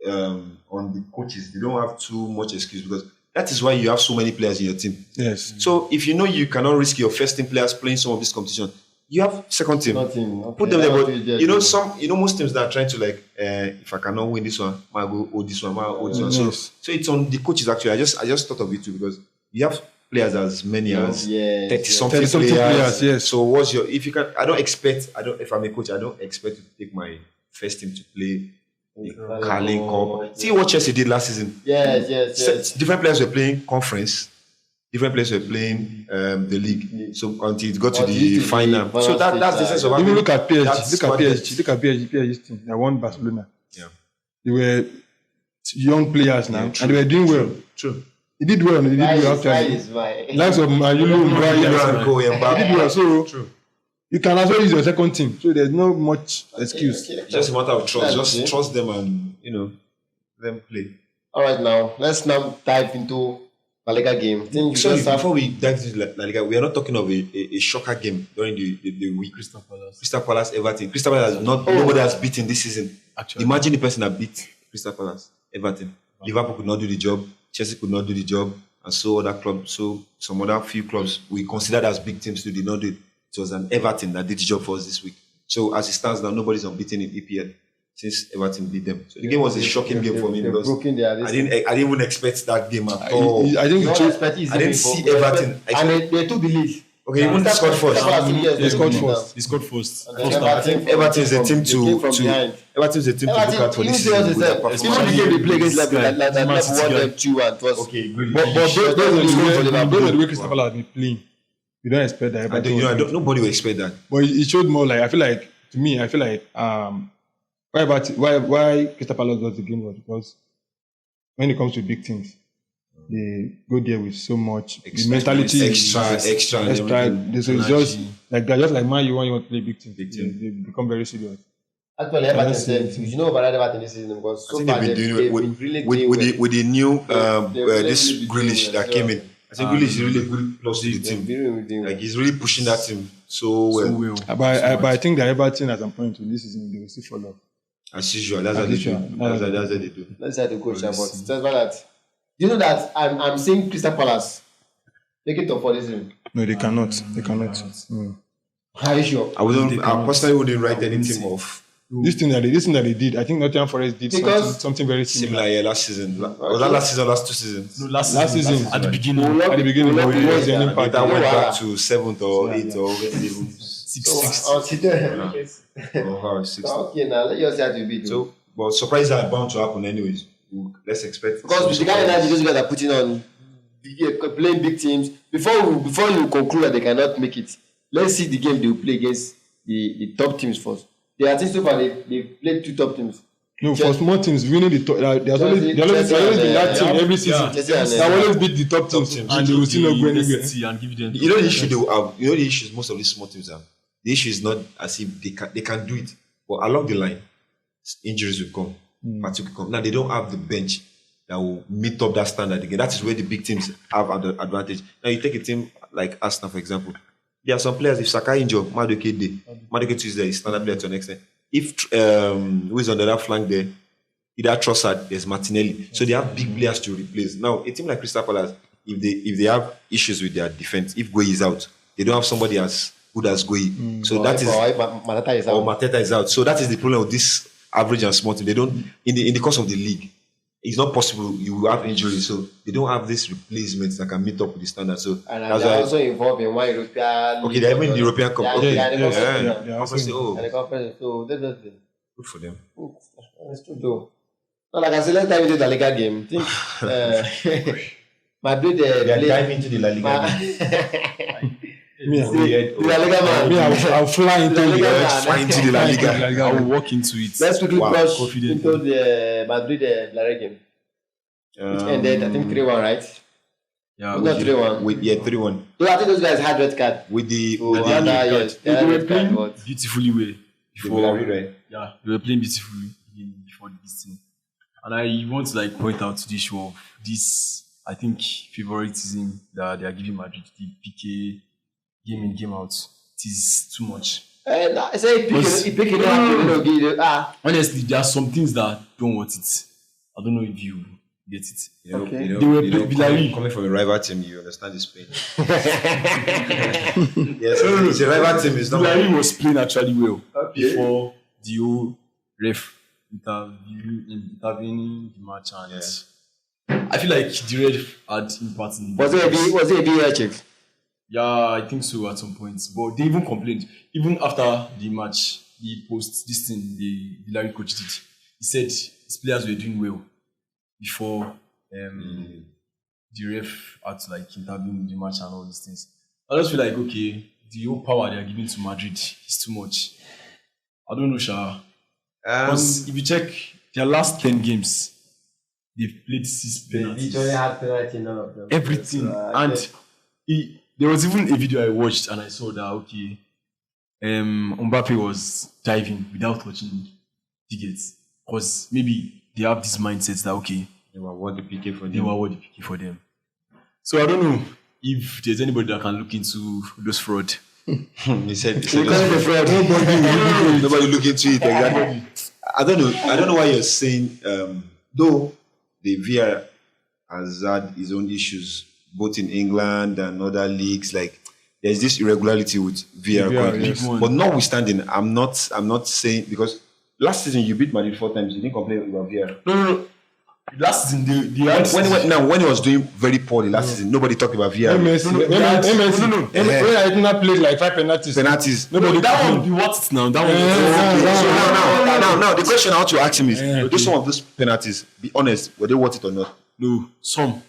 on the coaches. They don't have too much excuse because that is why you have so many players in your team. Yes. So if you know you cannot risk your first team players playing some of this competition, you have second team. Put them there, but you know most teams that are trying to like, if I cannot win this one, I go hold this one, I hold this one. Yes. So it's on the coaches actually. I just thought of it too because you have players as many as 30-something 30-something players, yes. So if I'm a coach, I don't expect to take my first team to play the Carling Cup. See what Chelsea did last season. Yes. Different players were playing conference. Different players were playing the league. So until it got to the final. So that's the sense of Even look at PSG. That's Look at squad PSG. Look at PSG's team. They won Barcelona. Yeah. They were young players now, true, and they were doing well. True. They did well. They did well actually. Likes of Mayulu, Brian. They did well. So True. you can as well use your second team. So there's no much excuse. Just a matter of trust. Just trust them and them play. All right, now let's now dive into La Liga game. Sorry, before we dive into La Liga, we are not talking of a shocker game during the week. Crystal Palace, Everton. Crystal Palace nobody has beaten this season. Actually. Imagine the person that beat Crystal Palace, Everton. Liverpool could not do the job. Chelsea could not do the job, and so other clubs. So some other few clubs we considered as big teams did not do it. It was an Everton that did the job for us this week. So as it stands now, nobody's unbeaten in EPL since Everton beat them. So the game was a shocking game for me because I didn't even expect that game at all. I think I didn't see Everton. And they took the lead. Okay, he won't score first. He scored first. He scored first. And First then half. Everton is a team they came from to behind. Everton is a team to look at for Even this serious season. With their yourself, performance. even the game they play against This Liverpool, guy, that Man Liverpool City won guy. them 2-1 first. Okay, good. But those are Liverpool. the way Crystal Palace have been playing. You don't expect that. Nobody will expect that. But it showed more like, I feel like, to me, why Crystal Palace lost the game was because when it comes to big teams, they go there with so much the mentality extra. So it's just like they're just like man, you want to play big teams. They become very serious. Actually, Everton said, you know about Everton this season because so far they've been doing with the new this Grealish that came in. I think Grealish is really a good plus to the team. Like he's really pushing that team so well. But I think that Everton at some point in this season they will still follow. As usual, that's how they do. That's how they do. Let's say the coach, but just that. You know that I'm seeing Crystal Palace make it up for this season. No, they cannot. They cannot. Are you sure? I personally wouldn't write any team off. This thing that they did, I think Nottingham Forest did something very similar. Last season. Was that last season? Last 2 seasons? No, last season. At the beginning. At the beginning, but it was an impact. That went back to 7th or 8th or 6th. Okay, now let yours have to be. So, but surprises are bound to happen anyways. Let's expect. Because with the kind of energy those guys are putting on, playing big teams, before you conclude that they cannot make it, let's see the game they will play against the top teams first. They are so far they played 2 top teams. No, for small teams, winning the top, there's always been that team every season. They always beat the top teams, and they will still not go anywhere. You know the issue they will have. You know the issues most of these small teams have. The issue is not as if they can do it, but along the line, injuries will come. Fatigue will come. Now they don't have the bench that will meet up that standard again. That is where the big teams have an advantage. Now you take a team like Arsenal, for example. There are some players, if Saka injured, Madueke Tuesday is standard player to an extent. If who is on the left flank there, either Trossard, there's Martinelli. So they have big players to replace. Now, a team like Crystal Palace, if they have issues with their defense, if Gueye is out, they don't have somebody as good as Gueye. So that is Mateta is out. So that is the problem with this average and small team. They don't in the course of the league. It's not possible you will have injuries, so they don't have this replacements that can meet up with the standard. So and they're also involved in one European. Okay, they're even in the European Cup. The conference. So definitely good for them. It's true though. No, like I said, last time we did the La Liga game. I think Madrid dive into the La Liga. I'll fly into the La Liga. I will walk into it. Let's quickly brush into the Madrid La Liga game. Which ended, I think 3-1, right? Yeah, not 3-1. 3-1. So I think those guys had red card. With the they were playing beautifully well before. Right? Yeah, they were playing beautifully before this thing. And I want to point out to the issue of this, I think, favoritism that they are giving Madrid, the PK game in, game out. It is too much. I say picking honestly, there are some things that don't want it. I don't know if you get it. Okay. They were coming from a rival team, you understand this pain. Yes, it's a rival team. It's not. Villarreal was playing actually well before the whole ref intervening the match, and I feel like the ref had impact in the Was it a big check? Yeah, I think so at some point. But they even complained. Even after the match, the Villarreal coach did. He said his players were doing well before the ref had to intervene in the match and all these things. I just feel like, okay, the whole power they are giving to Madrid is too much. I don't know, Sha. Because if you check their last 10 games, they've played 6 penalties. They only had penalty in none of them. Everything. There was even a video I watched and I saw that, okay, Mbappe was diving without touching the gates. Because maybe they have this mindset that, okay, they will award the PK for them. So I don't know if there's anybody that can look into those fraud. He said fraud. Nobody look into it. Exactly. I don't know why you're saying, though the VR has had his own issues, both in England and other leagues, there's this irregularity with VR currently. Yes. But notwithstanding, I'm not saying, because last season you beat Madrid 4 times, you didn't complain about VR. No. Last season, they had when he was doing very poorly last season, nobody talked about VAR. When Argentina played like 5 penalties. Nobody that one be what now? That one. Now, the question I want to ask him is: do some of those penalties, be honest, were they worth it or not? No, some.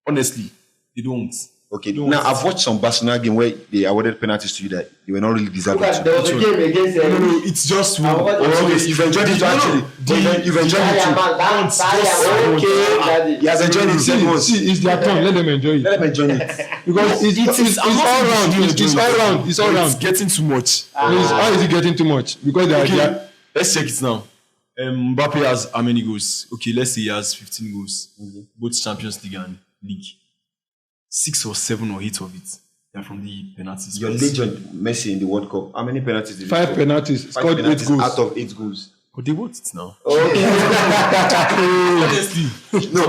Honestly, they don't. Okay. Now I've watched some Barcelona game where they awarded penalties to you that you were not really deserving. There was a game against. No, it's just one. You've enjoyed it actually. You've enjoyed it too. Okay. He has enjoyed it 7 months. It's their turn. Let them enjoy it. Let them enjoy it. Because it's all round. It's all round. It's all round. It's getting too much. How is it getting too much? Because they are. Let's check it now. Mbappe has how many goals? Okay, let's say he has 15 goals. Both Champions League and League. 6 or 7 or 8 of it. They're from the penalties. Your legend Messi in the World Cup. How many penalties did he 5 score? penalties. 5 Scored 8 penalties goals. out of 8 goals. But they want it now. Honestly. No.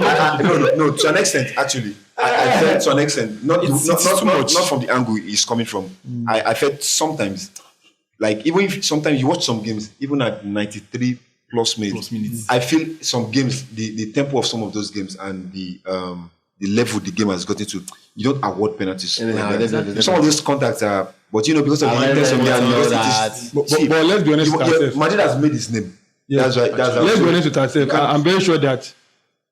To an extent, actually. I felt to an extent. Not from the angle he's coming from. I felt sometimes, like even if sometimes you watch some games, even at 93 plus minutes. I feel some games, the tempo of some of those games and the level the game has gotten to, you don't award penalties. Some of those contacts are, but because of the intensity of their but let's be honest with ourselves. Madrid has made his name. Yeah. That's right. Let's be honest with ourselves. I'm very sure that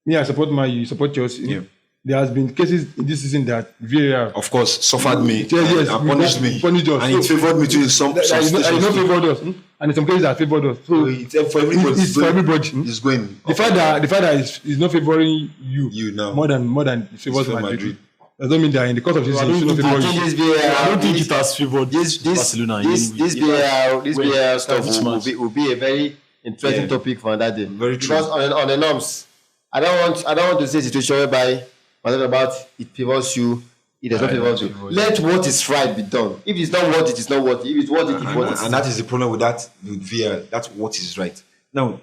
I support you support Chelsea. Yeah. There has been cases in this season that VAR, of course, suffered me yes, and punished me. Punished us. And it favored me to some it's not favored us. And in some cases that favored us. So it's for everybody. It's for everybody. It's going. The fact that it's not favoring you now more than it favors Madrid. That doesn't mean that in the course of this season it should not favor you. I don't think it has favored Barcelona. This VAR stuff will be a very interesting topic for that day. Very true. Because on the norms, I don't want to say a situation whereby whatever about it favors you, it does not favor you. Let what is right be done. If it's not worth it, it's not worth it. If it's worth it, it's worth it. And that is the problem with VAR. That's what is right. Now,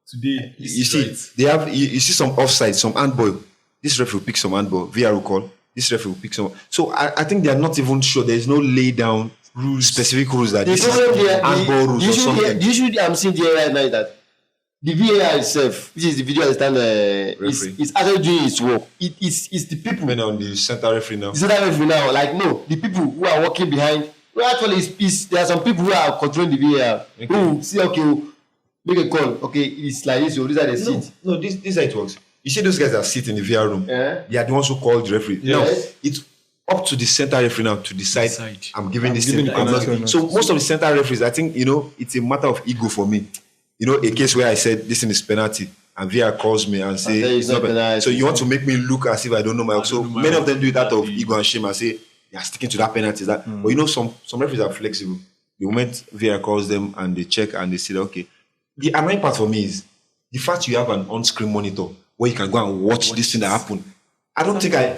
today, you see, they have you see some offside, some handball. This referee will pick some handball. VAR will call. This referee will pick some. So I think they are not even sure. There is no lay down specific rules that this is handball rules or something. The issue I'm seeing there right now is that the VAR itself, which is the video assistant, is actually doing its work. It's the people. Depending on the center referee now. The center referee now, like no, the people who are working behind. Well, actually, there are some people who are controlling the VAR. Who see make a call. Okay, it's like this. These are the seats. No, this is how it works. You see those guys that sit in the VAR room. They are the ones who call the referee. Yes. Now it's up to the center referee now to decide. I'm giving this thing. So most of the center referees, I think it's a matter of ego for me. A case where I said this is penalty and VAR calls me and say it's not penalty. So you want to make me look as if I don't know my. So many of them do it out of ego and shame and say they are sticking to that penalty. But some referees are flexible. The moment VAR calls them and they check and they say okay. The annoying part for me is the fact you have an on-screen monitor where you can go and watch this thing that happened. I don't think I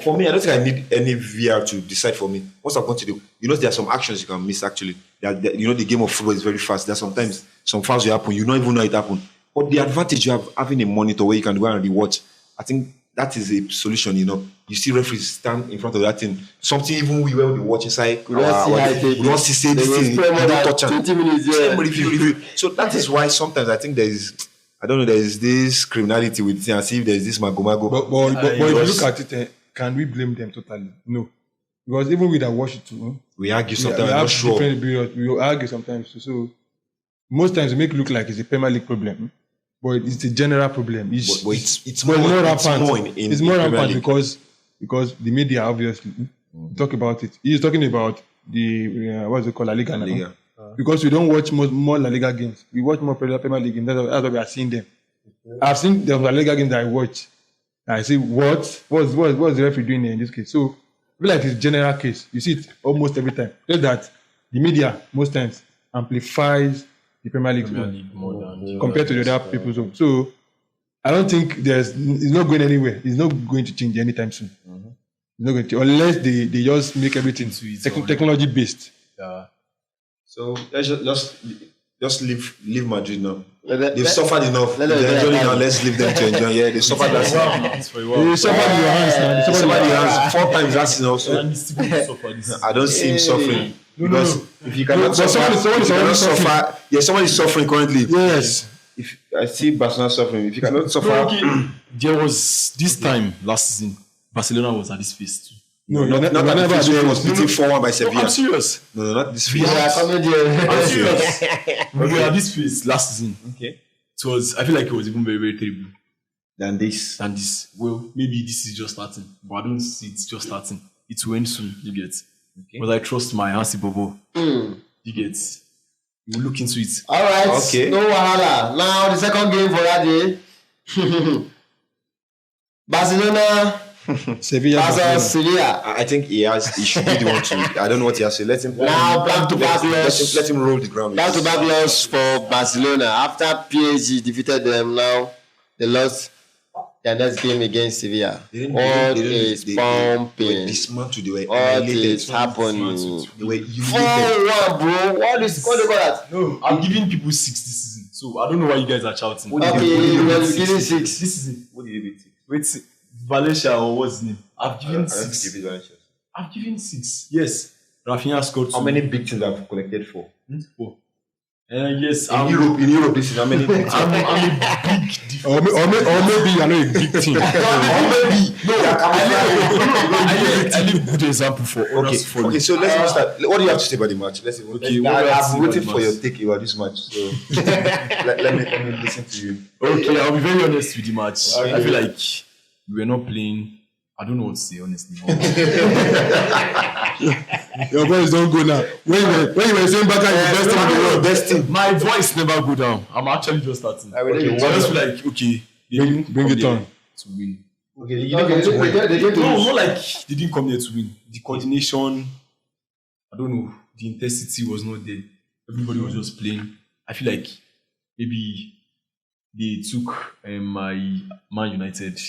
need any VR to decide for me. What's I'm going to do? There are some actions you can miss actually. The game of football is very fast. There are sometimes some fouls will happen. You don't even know it happened. But the advantage you have having a monitor where you can go and rewatch, I think that is a solution. You see referees stand in front of that thing. Something even we were watch inside. We don't see this thing. Don't touch 20 minutes. Review. So that is why sometimes I think there is this criminality with it and see if there is this mago. But if you look at it, can we blame them totally? No. Because even with that watch it too, we argue sometimes. I'm not sure. We argue sometimes too. So most times we make it look like it's a Premier League problem, but it's a general problem. It's more rampant. It's more rampant because the media obviously talk about it. He's talking about the what's it called, La Liga now. Because we don't watch more La Liga games. We watch more Premier League games. That's why we are seeing them. I've seen the La Liga games that I watch. I say, what's the referee doing here in this case? So, I feel like it's a general case. You see it almost every time. Just that the media, most times, amplifies the Premier League more than compared to the other people's own. So, I don't think it's not going anywhere. It's not going to change anytime soon. It's not going to, unless they just make everything technology based. Yeah. So let's just leave Madrid now. They've suffered enough. They're enjoying now. Let's leave them to enjoy. Yeah, they suffered that. They suffered in your hands now. They suffered in your hands 4 times that season also. I don't see him suffering. Because if you cannot suffer, somebody is suffering currently. Yes. if I see Barcelona suffering, if you cannot suffer, No, okay. There was this time last season, Barcelona was at this phase too. No, not you're that never the at was beating 4-1 by No, Sevilla. I'm serious. No, not this We phase. are coming there. I'm serious. We were at this phase last season. Okay. It was. I feel like it was even very, very terrible Than this. than this. Well, maybe this is just starting, but I don't see it's just starting. It will end soon. You get. Okay. But I trust my Hansi Bobo. You get. You look into it. All right. Okay. No wahala. Now the second game for that day. Barcelona Sevilla. versus Sevilla. I think he should be the one to. I don't know what he has to let him. Now back-to-back loss. Let him roll the ground. Back-to-back loss for Barcelona after PSG defeated them. Now they lost their next game against Sevilla. What is They pumping? dismantled. They were What annihilated. is happening? They were 4-1, bro. What do you call that? No, I'm giving people 6 this season. So I don't know why you guys are shouting. Okay, you were giving 6. This season. What did you beat? Wait, Valencia or what's his name? I've given I don't 6. think you beat Valencia. I've given 6. Yes. Rafinha scored 2. How many big teams have collected for? 4. Yes, In Europe, this is how many big teams? I'm a big difference. Or maybe you're not a big team. I leave good example for others to follow. Okay, so let's start. What do you have to say about the match? Let's Okay, what do you have to I've say been waiting about for the your match? take about this match. So let me listen to you. Okay, I'll be very honest with the match. I feel like we were not playing. I don't know what to say, honestly. Your voice don't go now. When you were saying Baka is the best team in the world, Best team. My voice never go down. I'm actually just starting. Okay, So I just feel like, okay, they didn't bring come it there on. to win. Okay, you Okay, didn't come to win. they get to No, lose. not like they didn't come there to win. The coordination, I don't know, the intensity was not there. Everybody was just playing. I feel like maybe they took my Man United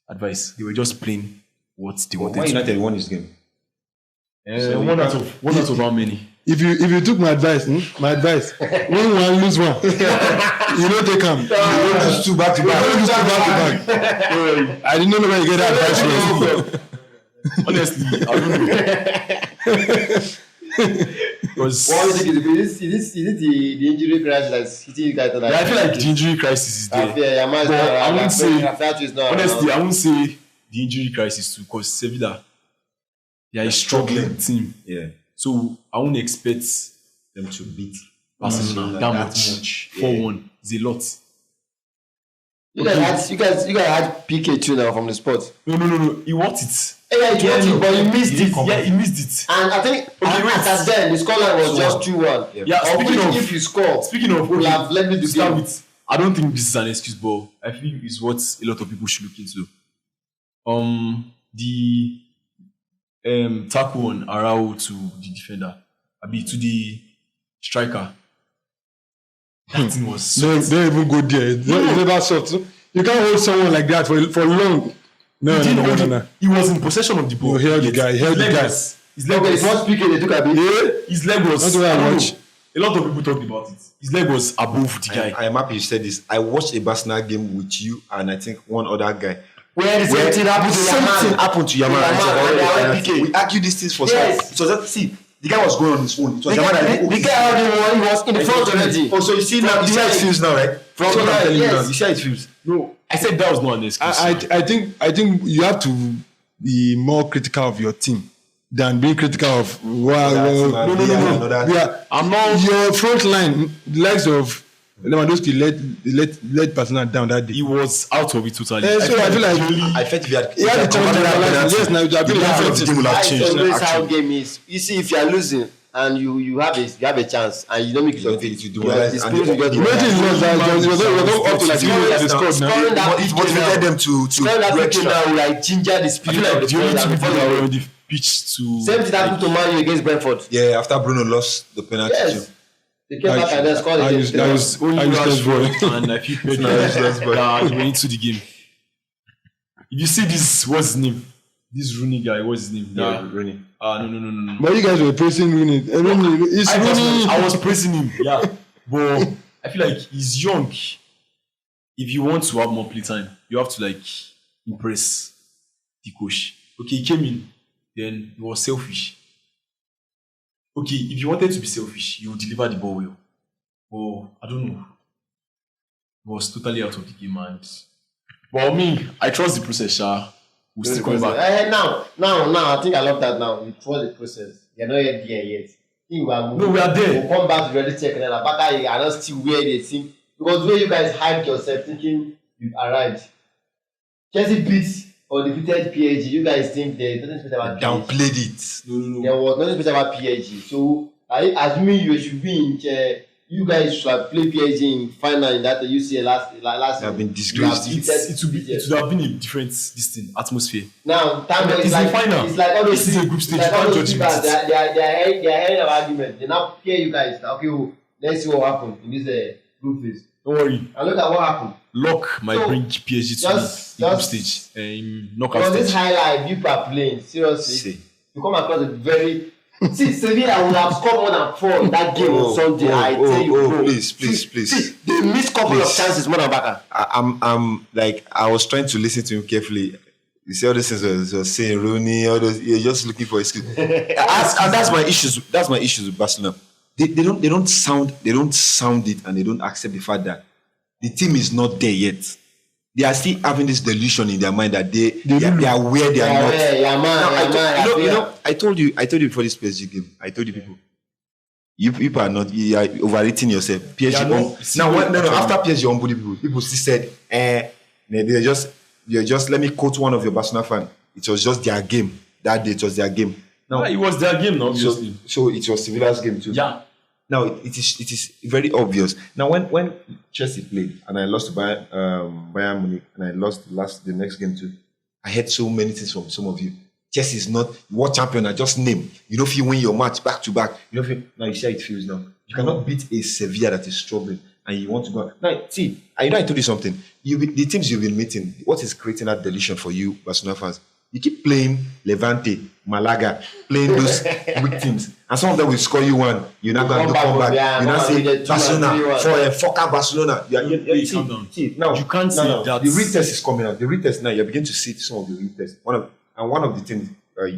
advice. They were just playing what they wanted Why to. United won this game? One out of how many? if you took my advice, win one, lose one. You don't take them. You lose 2 back to don't back. lose 2 back to back. I didn't know where you get that advice from. Honestly, I don't know. Because What do you think is it the injury crisis that's hitting you guys? I feel like the injury crisis is there. I won't say- say Honestly, I won't say the injury crisis too, because Sevilla, they are a struggling team. Yeah, So I won't expect them to beat Barcelona that much. 4-1 is a lot. you guys had PK too now from the spot. No. He worked it. Yeah, he got it, but he missed it. Yeah, he missed it. And I think Okay, wait. at then the scoreline was just 2-1. Yeah, Of which speaking of- if you score, Speaking of, we'll have led me to start game. with, I don't think this is an excuse, but I feel it's what a lot of people should look into. The tackle on Arau to the defender, to the striker. That thing was Don't even go there. It's never soft. You can't hold someone like that for long. No. He was in possession of the ball. You held the guy, His leg was- His leg Okay, was. it's not PK they took a bit. His leg was. That's what I I don't watch. know. A lot of people talked about it. His leg was above the guy. I am happy you said this. I watched a Barcelona game with you and I think one other guy. Where the same thing happened to Same thing Yaman. happened to Yaman. We argued these things for Yes. so that see the guy was going on his own. It was The Yaman that guy he was in the front already. Oh, so you see now, you see how it feels now, right? From That's what I'm there, telling you now. yes. You see how it feels. No, I said that was not an excuse. I think you have to be more critical of your team than being critical of No. I'm not. your front line. The likes of Lewandowski let Barcelona down that day. He was out of it totally. So I feel like I felt if you had he had the chance to realize, yes, now it would have been a the different game will have That's changed. always how Actually. game is. You see, if you are losing and you have a chance and you don't make use of it, You do the realize- spirit will and just Imagine he lost that. It was not up to like 2 minutes they scored now. Scoring that It PK motivated now. them to Scoring that do PK extra. now will like ginger the I spirit feel of like the the only players two and people that follow were it. on the pitch to. Same thing happened to Man U against Brentford. Yeah, after Bruno lost the penalty. Yes. They came back and then scored against I was Only useless boy. Rashford and I feel Pedro that went into the game. If you see this, what's his name? This Rooney guy, what's his name? Yeah, Rooney. No. But you guys were praising Rooney. It's Rooney. I was praising him, yeah. But I feel like he's young. If you want to have more play time, you have to like impress the coach. Okay, he came in, then he was selfish. Okay, if you wanted to be selfish, you would deliver the ball well. Oh, I don't know. was totally out of the game. And but me, I trust the process. We'll still come back. Now, I think I love that now. We trust the process. You're not yet there yet. We are there. We'll come back to reality and Baka are not still where they think. Because where you guys hyped yourself thinking you've arrived. Chelsea beat or defeated PSG. You guys think there's nothing special about PSG. Downplayed it. No. There was nothing special about PSG. So, assuming you should be in you guys should have played PSG in final in that UCL last They have been disgraced. It would have been a different atmosphere. Now, It's the final. It's like all those This is a group stage. Like You all can't those judge people, it. they are hearing of argument. They now hear you guys. Okay, let's see what happened in this group phase. Don't worry. And look at what happened. Luck might So, bring PSG to the group stage. Knockout Because this stage. highlight people are playing seriously. See. You come across a very. See, Sevilla would have scored more than 4 in that game on Sunday. I tell you, bro. Please. See, they missed couple of chances more than Baka. I'm like, I was trying to listen to him carefully. You see all these things was saying Rooney, all those, you're just looking for excuse. And that's my issues. That's my issues with Barcelona. They don't sound it, and they don't accept the fact that the team is not there yet. They are still having this delusion in their mind that they are where they are not. I told you before this PSG game. I told you people. You people are not. You are overrating yourself. PSG. After PSG humbled people still said, they're just. Let me quote one of your Barcelona fans. It was just their game that day. It was their game. Now it was their game, obviously. So it was Sevilla's game too. Yeah. Now it is very obvious. Now when Chelsea played and I lost to Bayern Munich and I lost the next game too, I heard so many things from some of you. Chelsea is not world champion. I just name. You know if you win your match back to back. You know now you see how it feels now. You cannot beat a Sevilla that is struggling and you want to go. Now see, I told you something. The teams you've been meeting. What is creating that delusion for you, Barcelona fans? You keep playing Levante, Malaga, playing those weak teams. And some of them will score you one. You're not going to come back. You're not saying Barcelona, fuck out Barcelona. Calm down. Now, You can't say that. The retest is coming out. The retest now, you're beginning to see some of the retest. One of the things,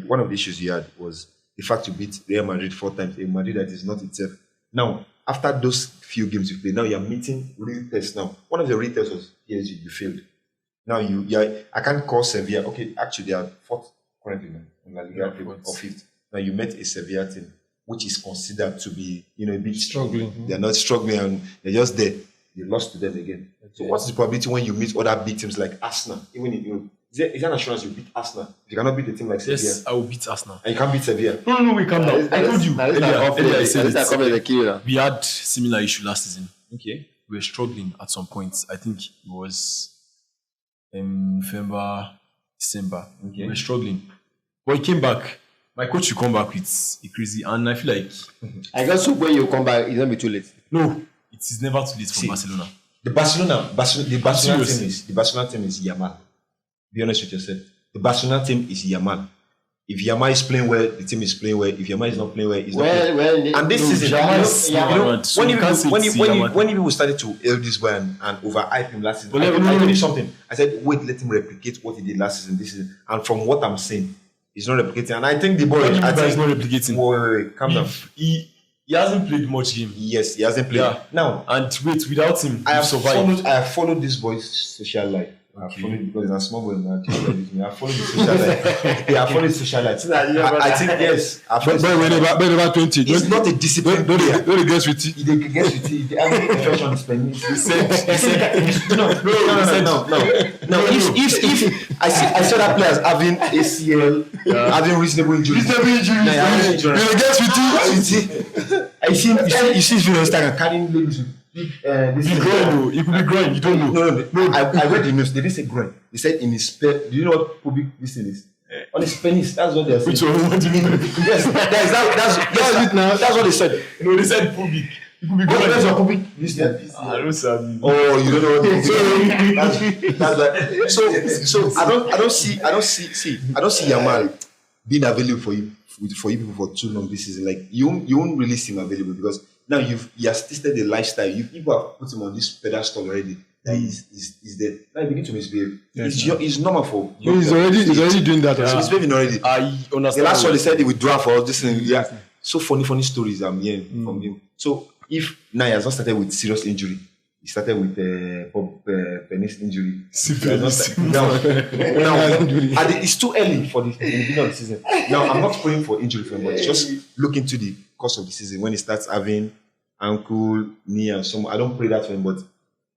one of the issues you had was the fact you beat Real Madrid 4 times. A Madrid that is not itself. Now, after those few games you played, now you're meeting real tests now. One of the real tests was PSG. You failed. Now I can't call Sevilla. Okay, actually they are 4th currently in La Liga or 5th. Now you met a Sevilla team which is considered to be a bit Struggling. They're not struggling and they're just there. You lost to them again. So what's the probability when you meet other big teams like Arsenal? Even if is there an assurance you beat Arsenal? You cannot beat a team like Sevilla. Yes, I will beat Arsenal. And you can't beat Sevilla. No, we calm down. I told you earlier. I said it. We had similar issue last season. Okay, we were struggling at some points. I think it was November, December. Okay. We were struggling, but he came back. My coach should come back with a crazy, and I feel like I guess so when you come back, it's not be too late. no, it is never too late for Barcelona. The Barcelona team is Yamal. Be honest with yourself. The Barcelona team is Yamal. If Yamal is playing well, the team is playing well. If Yamal is not playing well, he's not playing. And this season, when people started to hail this boy and overhype him last season, I told you something. I said, wait, let him replicate what he did last season, this season. And from what I'm saying, he's not replicating. And I think the boy is not replicating. Wait, calm down. He hasn't played much game. Yes, he hasn't played. Yeah. Now, and wait, without him, I survived. have followed this boy's social life. I followed because he's a small boy now. I followed his social life. Yeah, I followed his social life. I think yes. But when 20, He's not a disciplined player. don't get with it. He gets with it. The average infection is spending. He said no. If I saw that players having ACL, having reasonable injuries. He gets with it. I see his video on Instagram carrying ladies with Groin, it could be groin. You don't know. No. I read the news. They didn't say groin. They said in his do you know what pubic this thing is? On his penis. That's what they're saying. Which one? What do you mean? That's it now. That's what they said. No, they said pubic. It could be groin. That's your pubic. This I don't see. Oh, you don't know what it is. That's right. So I don't see Yamal being available for you people for too long this season. Like you won't release him available because now he has tested the lifestyle. People have put him on this pedestal already. That he's there. Now he begin to misbehave. It's normal for. He's already doing that. So he's behaving already. I understand. The last one they said he would draw for us. This thing, yeah. So funny stories I'm hearing from him. So if now he has not started with serious injury, He started with penis injury. Syphilis. Now, it's too early for the beginning of the season. Now, I'm not praying for injury for him, but just look into the course of the season when he starts having ankle, knee, and some. I don't pray that for him, but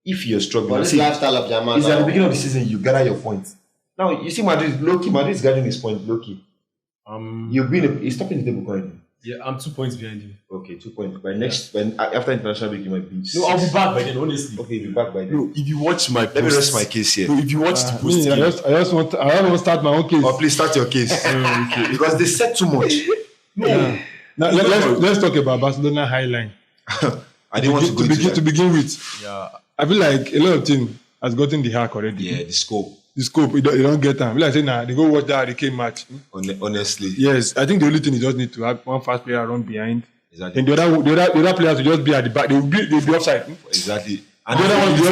if you're struggling, But this lifestyle of Jamal it's at the now, beginning of the season you gather your points. Now you see Madrid low-key. Madrid is gathering his point low-key. He's stopping the table currently. Yeah, I'm 2 points behind you. Okay, 2 points. After international break, you might be. No, I'll be back by then, honestly. Okay, you'll be back by then. No, if you watch my post, Let me rest my case here. No, if you watch the post, I just want to start my own case. Oh, please start your case. okay. Because they said too much. No. Now let's talk about Barcelona highline. I didn't want to go into that. To begin with. Yeah. I feel like a lot of teams has gotten the hack already. Yeah, the scope. The scope, you don't get them. Like I say, they go watch that Hurricane match. Honestly. Yes, I think the only thing you just need to have one fast player run behind. Exactly. And the other players will just be at the back. They'll be offside. Exactly. And the other one will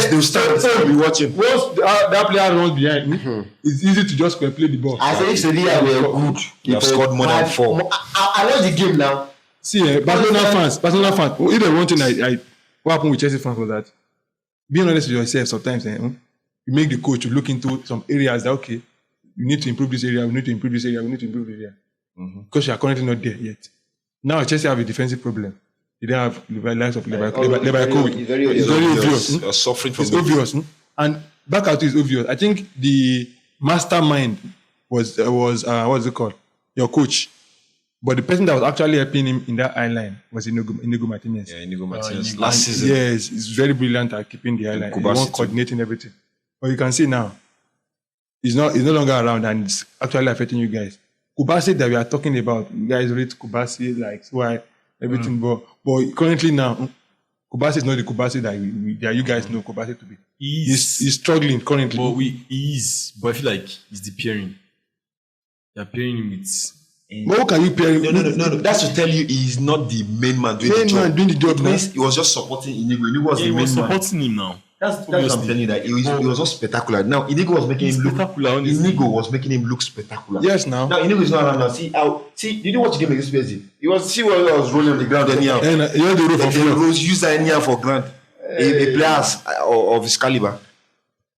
they'll stand and be watching. Once that player runs behind, it's easy to just play the ball. I say if Sevilla were good, You have scored more than 4. I watched the game now. See, Barcelona fans. If there's one thing what happened with Chelsea fans was that being honest with yourself sometimes, you make the coach to look into some areas that okay, you need to improve this area, we need to improve this area, we need to improve this area. Because you are currently not there yet. Now Chelsea have a defensive problem. They don't have the likes of Lebaiko. It's very It's very obvious. You're suffering from It's obvious. And back out is obvious. I think the mastermind was what's it called? Your coach. But the person that was actually helping him in that eye line was Inigo Martinez. Yeah, Inigo Martinez. Inigo. Last season. Yes, he's very brilliant at keeping the eye line. He won't coordinating everything. But you can see now, he's no longer around and it's actually affecting you guys. Kubasi that we are talking about, you guys rate Kubasi like why everything, but currently now, Kubasi is not the Kubasi that you guys know Kubasi to be. He's struggling currently. But he is. But I feel like he's the pairing. They're pairing him with. But what can you pair him? No. That's to tell you he's not the main man doing the job. It means he was just supporting Inigo. Inigo was the He main was man. supporting him now. That's what I'm telling you, that he was not spectacular. Now Inigo was making him look spectacular, honestly. Inigo was making him look spectacular. Yes, now. Now Inigo is not around now. Did you watch the game against PSG? He was rolling on the ground anyhow. And you know the roof of He floor. was used anyhow for ground. A player of his caliber.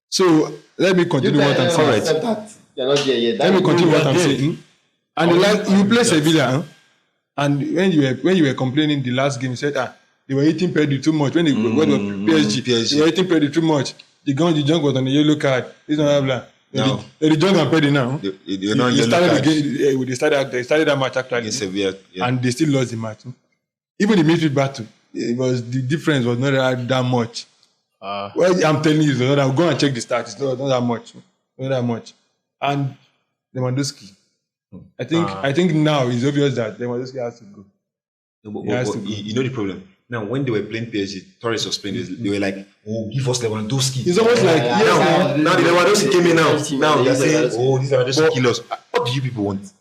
So let me continue what I'm saying. You're not there yet. Let me continue what I'm saying. And you play Sevilla, and when you were complaining the last game, you said they were eating Pedri too much. When they got to PSG, they were eating Pedri too much. The junk was on the yellow card. This blah blah. No. The junk and Pedri now. They're not yellow card. They started that match actually, Against Sevilla, yeah. and they still lost the match. Even the midfield battle, the difference was not that much. Well, I'm telling you, go and check the stats. It's not that much. Not that much. And Lewandowski. I think now it's obvious that Lewandowski has to go. No, but you know the problem. Now, when they were playing PSG, Torres was playing, they were like, "Oh, give us Lewandowski." It's almost like now the Lewandowski came in now. Now they're saying, "Oh, this Lewandowski kill us." What do you people want?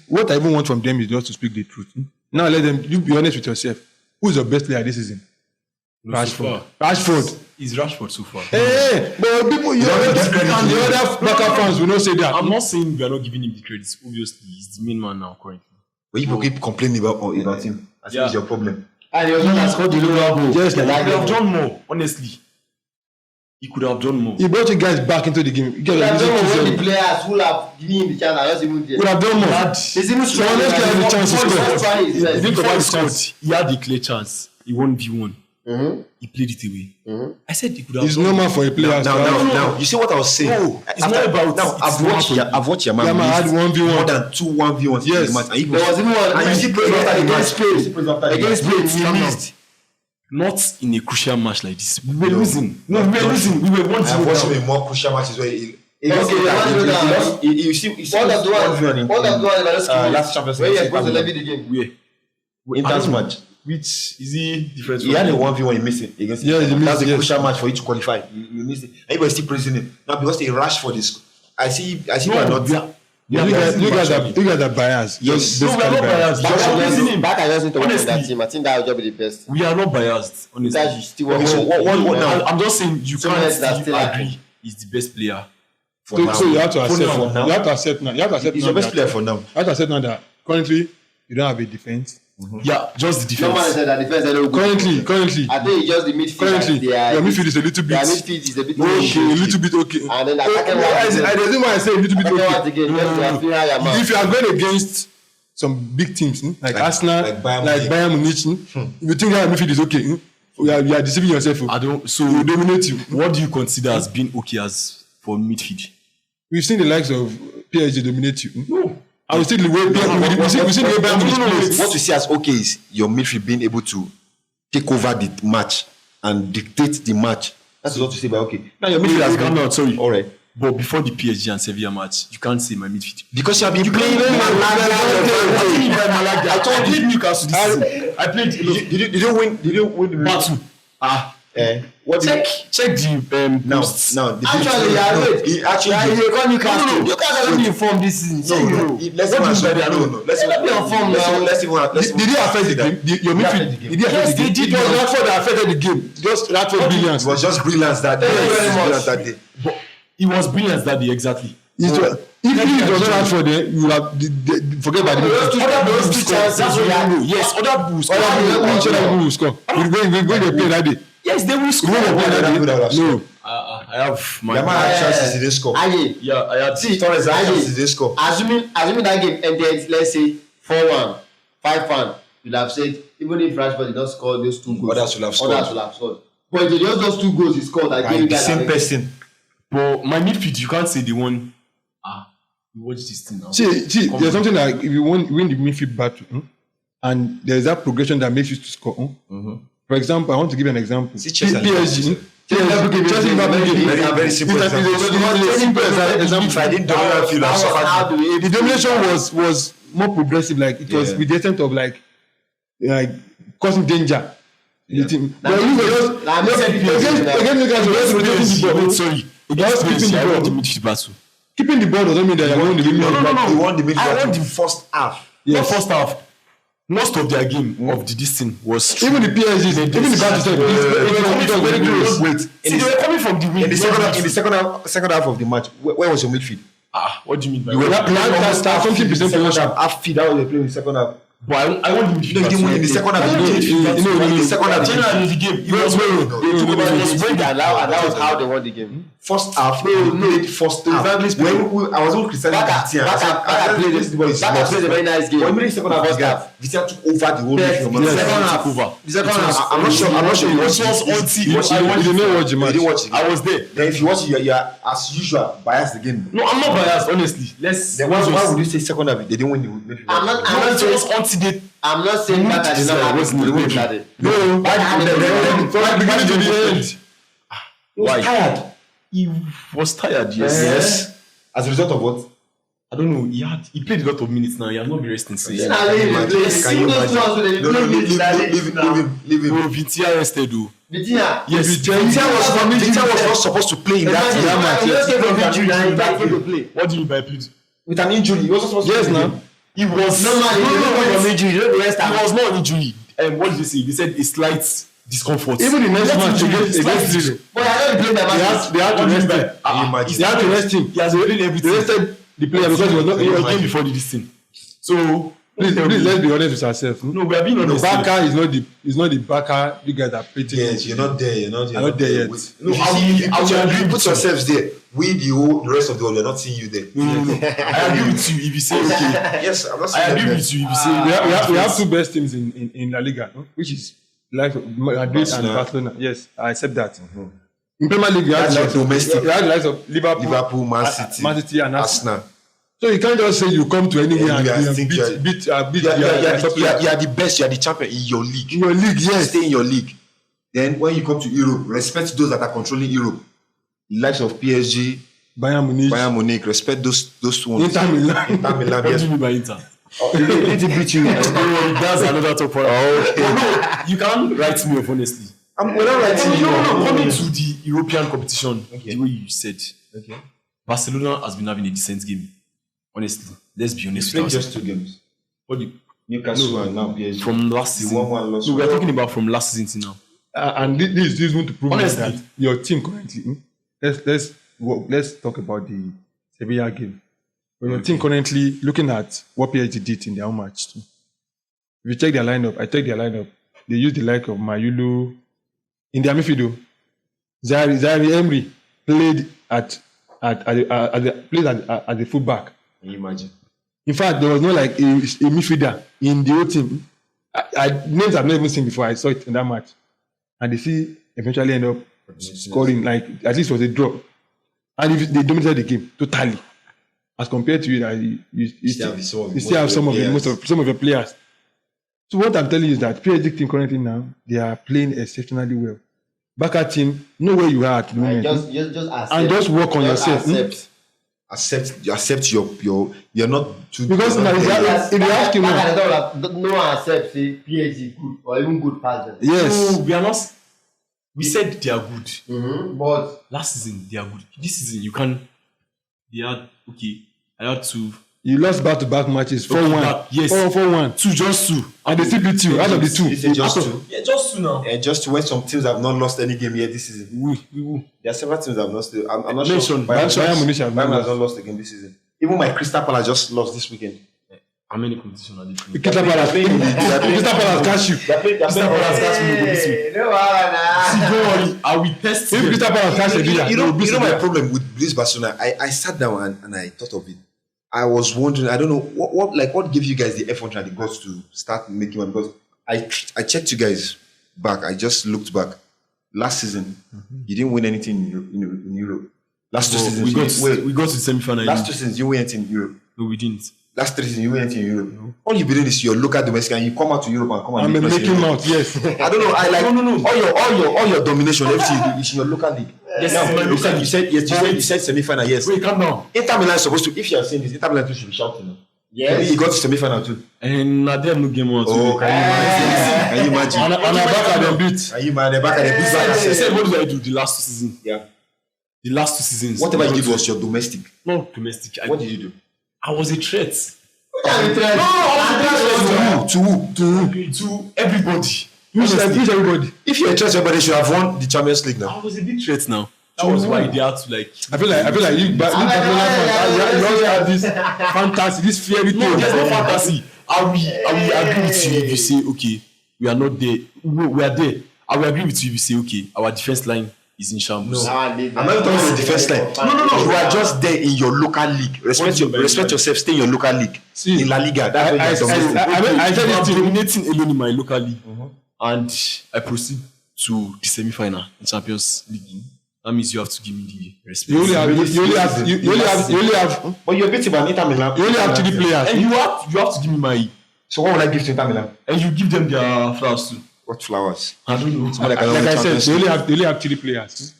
What I even want from them is just to speak the truth. Now let them. You be honest with yourself. Who's your best player this season? Rashford. Rashford. Is Rashford so far? Hey, but people, the other Barca fans will not say that. I'm not saying we are not giving him the credit. Obviously, he's the main man now currently. But you people keep complaining about him. I think it's your problem. And he was not as good the lower goal. Just He like could have done more, honestly. He could have done more. he brought you guys back into the game. He have done more when the players who have given him the chance are just even there. Would have done more. He's even So let's get the chance to score. Think score. about the chance. He had a clear chance. He 1v1. He played it away. I said he could have It's done normal for a player. Now, you see what I was saying? No, it's not about. Now, I've watched Yamal had 1v1. more than 2 1v1s in Yes. the match. And There was even one and you see praise after the match. against Spain. He missed. Not in a crucial match like this. We were losing. No, we were losing. We were 1-0 I have watched down. him in more crucial matches where he You see What of the one last Champions where League. he supposed to levy the game? Where? Intense match. Which is he different He had a 1v1, he missed it against Yeah, he missed, that's a yes. crucial match for you to qualify. You missed it. Everybody still praising him. Now because they rushed for this. I see you are not. You guys are biased. Yes. No, we are not biased. Back Just praising him. I just need to work with that Honestly. team. I think that will just be the best. We are not biased, honestly. That you still work So with. what now? I'm just saying you So can't let's still still agree he's the best player. For now. So you have to accept. now. You have to accept now. You have to accept He's now your best that- player for now. You have to accept now that currently you don't have a defense. Yeah, just the No man defense. said that defense is not good. Currently, I think it's just the midfield. currently, your midfield is a little bit Their midfield is a bit okay, a little bit okay. And then the Oh, attacking I one. the reason why I say a little bit Attacking one okay. again. Just they are feeling higher man. If you are going against some big teams like Arsenal, like like Bayern Bayern Munich, if you think that midfield is okay, you are deceiving yourself. I don't. So will dominate you. what do you consider as being okay as for midfield? We've seen the likes of PSG dominate you. No. I will see the way we see the way Bayern Munich plays. What we see as okay is your midfield being able to take over the match and dictate the match. That's what you say by okay. Now your midfield has I'm been not sorry. all right. But before the PSG and Sevilla match, you can't say my midfield. Because you have been playing I played Newcastle this season. I played. Did you win? Did you win the Battle. What Check the now? posts. Now the Actually, yeah, wait. he actually Yeah, he got Newcastle. No, no, no. Newcastle don't be informed this season. So you know. let's What do you even mean by that? no. Let's Let me inform now. Did it affect the game? Your midfield? Did it affect the game? It was Rashford that affected the game. Just Rashford brilliance. It was just brilliance that day. Thank you very much. Brilliance that day. But it was brilliant that day, exactly. If it was not Rashford, then you would have forget about the Those two chances. That's what you know. Yes, other bulls. other people will score. We're going to play that day. Yes, they will score. No. I have my. Yama had chances, he didn't score. Aye. Yeah, I had. See, Torres had Aye. chances, he didn't score. Assuming that game ended, let's say 4-1, 5-1, you'd have said even if Rashford did not score those 2 goals, Others will have scored. Others will have scored. But it's just those 2 goals he scored that gave you The guys same an person. But my midfield, you can't say the one. You watch this thing now. See, there's something like if you win the midfield battle, and there's that progression that makes you to score. For example, I want to give you an example. See Chelsea and PSG. Chelsea Very simple example. If I didn't dominate field, I suffered. The domination was more progressive, like it was with the extent of like causing danger. You think? But you were just again, you guys were just rotating the ball. Sorry. Just keeping the I won the ball. midfield battle. Keeping the ball doesn't mean that you're winning the midfield battle. You won the I midfield won the the first half. Not first half. Most of their game of the this thing was Even the PSG, even the battle, it was very close. Wait, See, they were coming from the wing. in the second half of the match, where was your midfield? What do you mean by You had that 70% possession. Half feed. That was the play in the second half. But I won the midfield. No, you didn't win in the second half. In the second half. Generally, in the game, it was And that was how they won the game. First half, no, first half. When I was all criticizing Vitia, Baka played a very nice game. When we second half, Vitia took over the whole midfield. The second half. I'm not sure. It was until I didn't watch the You match. didn't watch it. I was there. Then if you watch it, you are as usual biased again. No, I'm not biased, honestly. Then why would you say second half? They didn't win the midfield. I'm not saying Baka did not have a good game that day. No, from the beginning to the end. He was tired. He was tired, yes. Yes. As a result of what? I don't know. He played a lot of minutes now. He has not been resting since. Can you imagine? No, leave him. No, Vitia rested though. Vitia. Yes, Vitia was not supposed to play in that He just came from injury and he back to play. What do you mean by played? with an injury. He wasn't supposed to play. Yes, now. He was No man, he didn't come from injury. You know the rest He was not injury. What did they say? They said a slight discomfort. Even the next match against Lille, But I don't play my match. they had to rest him. Imagine. They had to rest him. He has already They everything. rested the player because he was not. He was game before this thing. So Please, let's be honest with ourselves. no, we are being honest. Baka is not the Baka you guys are painting. Yes, you're not there. You're not not there yet. No, you put yourselves there. We, the rest of the world, we're not seeing you there. I agree with you if you say okay. Yes, I'm not I saying agree that. with you if you say We have two best teams in La Liga, which is like Madrid and Barcelona. Yes, I accept that. In Premier League, you have That's the like domestic. likes of Liverpool, Man City, Man City and Arsenal. Arsenal. So you can't just say you come to anywhere Yeah, and I think beat you are the best. You are the champion in your league. in your league. Yes, Stay in your league. Then when you come to Europe, respect those that are controlling Europe. The likes of PSG, Bayern Munich, respect those ones. Inter Milan. Inter Milan, what do yes. you mean by Inter? They beat you. That's another top point. No, you can't write me off honestly. We're not writing you. No, coming to the European competition, the way you said, Barcelona has been having a decent game. Honestly, let's be honest with ourselves. Just 2 games. What do you, Newcastle and now PSG. from last season? won, lost No, we are one. talking about from last season till now. And this is going to prove Honestly. that your team currently. Let's talk about the Sevilla game. When your team currently looking at what PSG did in their own match too. you check their lineup, I check their lineup. They use the like of Mayulu in their midfield. Zari Emery played at the fullback. Can you imagine? In fact, there was no like a midfielder in the whole team. Names I've never even seen before. I saw it in that match, and they eventually end up scoring. Like at least it was a draw, and if they dominated the game totally, as compared to you, that you still have some of your players. So what I'm telling you is that PSG team currently now they are playing exceptionally well. Baka team, know where you are at the moment, just accept, and just work on yourself. Accept you're not too. Because now if you ask him now, no one accepts PSG good or even good past them. yes, No, we are not. We said they are good. But Last season they are good. This season they are okay. I had to. you lost back-to-back matches 4-1. Yes. 4-1. Just two. And they still beat you out of the two. Is it just two? Yeah, just two now. And just when some teams have not lost any game yet this season. There are several teams that have lost. I'm not sure. Bayern Munich have Bayern not has not lost a game this season. Even my Crystal Palace just lost this weekend. How many competitions are they playing? Crystal Palace catch you. Crystal Palace catch me this week. no wahala. Don't worry, I will test If them. Crystal Palace catch Sevilla, You know my problem with this Barcelona. I sat down and I thought of it. I was wondering. I don't know what gave you guys the effort and the guts to start making one, because I checked you guys back. I just looked back. Last season, you didn't win anything in Europe. Last two seasons, we got to the semi-final. Last 2 seasons, you win anything in Europe. No, we didn't. Last 3 seasons, you win anything in Europe. No. All you believe is your local domestic, and you come out to Europe and come and I'm make noise in making Europe. out, yes. I don't know. I like No. all your domination. Everything you do is in your local league. Yes, Now, my local you said yes. You said semi-final. Yes. Wait, calm down. Inter Milan is supposed to. If you are saying this, Inter Milan too should be shouting. Yes. You got to semi-final too. And now they have no game on. Oh, can you imagine? And Abaka them beat. Can you imagine? Back at the He big said, what did I do the last 2 seasons? Yeah. The last 2 seasons. Whatever you did was your domestic. Not domestic. What did you do? I was a threat. To who? To everybody. Who's everybody? If you're a church, everybody should have won the Champions League now. I was a big threat now. That was why they had to like. I feel like you always have this fantasy, this fairy tale. No, there's no fantasy. I will agree with you if you say, okay, we are not there. We are there. I will agree with you if you say, okay, our defense line is in shambles. No. I'm not talking about the defense line. No. You are just there in your local league. Respect yourself. Stay in your local league. See, in La Liga. That's what I said I'm dominating alone in my local league, and I proceed to the semi-final in Champions League. That means you have to give me the respect. You only have. But you're beating by Inter Milan. You only have 3 players. And you have to give me my. So what would I give to Inter Milan? And you give them their flowers too. What flowers? I don't know. Like I said, you only have 3 players.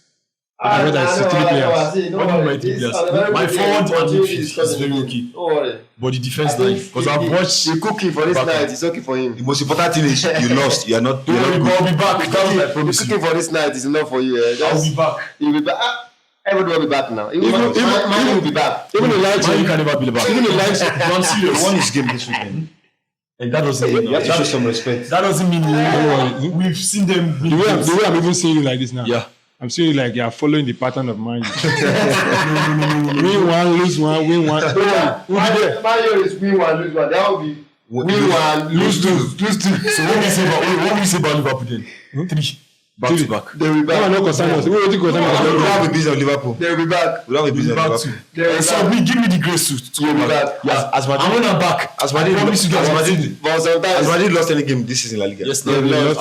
I read that 3 players. What do you mean my 3 players? My forward and midfield is very okay. Don't worry. But the defense line, because I've watched. The cooking for this night is okay for him. The most important thing is you lost. You're not. I'll be back. That's what I The promise cooking you. for this night is enough for you. I'll be back. You'll be back. Everybody will be back now. Even Man will be back. Even the lights, Man, you can never be back. even the lights. No, I'm serious. Won his game this weekend. And that doesn't mean You have to show some respect. that doesn't mean we've seen them. The way I'm even seeing you like this now. Yeah. I'm seeing you like you are following the pattern of Man U. Win 1, lose 1, win 1. Man is win 1, lose 1. That will be win 1, lose 2. So what we say about Liverpool then? 3 back to back. They will be That one back. no concern us. We already concern We don't us. have a business of Liverpool. They will be back. We don't have a business of Back Liverpool. to. They will be So back. give me the grace to go back. Yeah. As Madrid, And when I'm back, as Madrid, I promise you guys. But As sometimes Madrid lost any game this season in La Liga. Yes, They've no, lost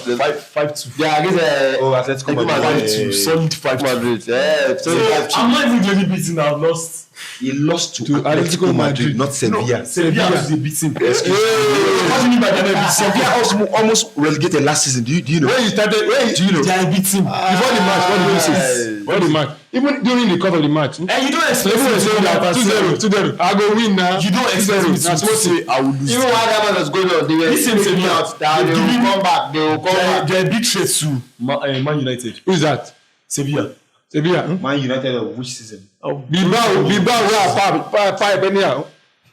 to 5-2. they are against Oh, Atletico Madrid. Madrid. Solid 5-2. Madrid. Yeah. So So I'm not even really beating. I've lost. He lost to To Atletico Atletico Madrid, Madrid. not Sevilla. Sevilla is a beating. Excuse me. What do you mean by that? Sevilla almost relegated last season. Do you know? When you started, Do you know? They are a beating. before the match, what did you say? Before the match, even during the course of the match, And you don't expect everyone me was to saying say that that 2-0. I go win now. You don't expect me to say I will lose. even while that man was going on, they were Listen, speaking Sevilla, out that they they will give come back. They will come back. They're a big threat to Man United. Who is that? Sevilla. Sevilla. Man United of which season? Bilbao, where pipe anyhow.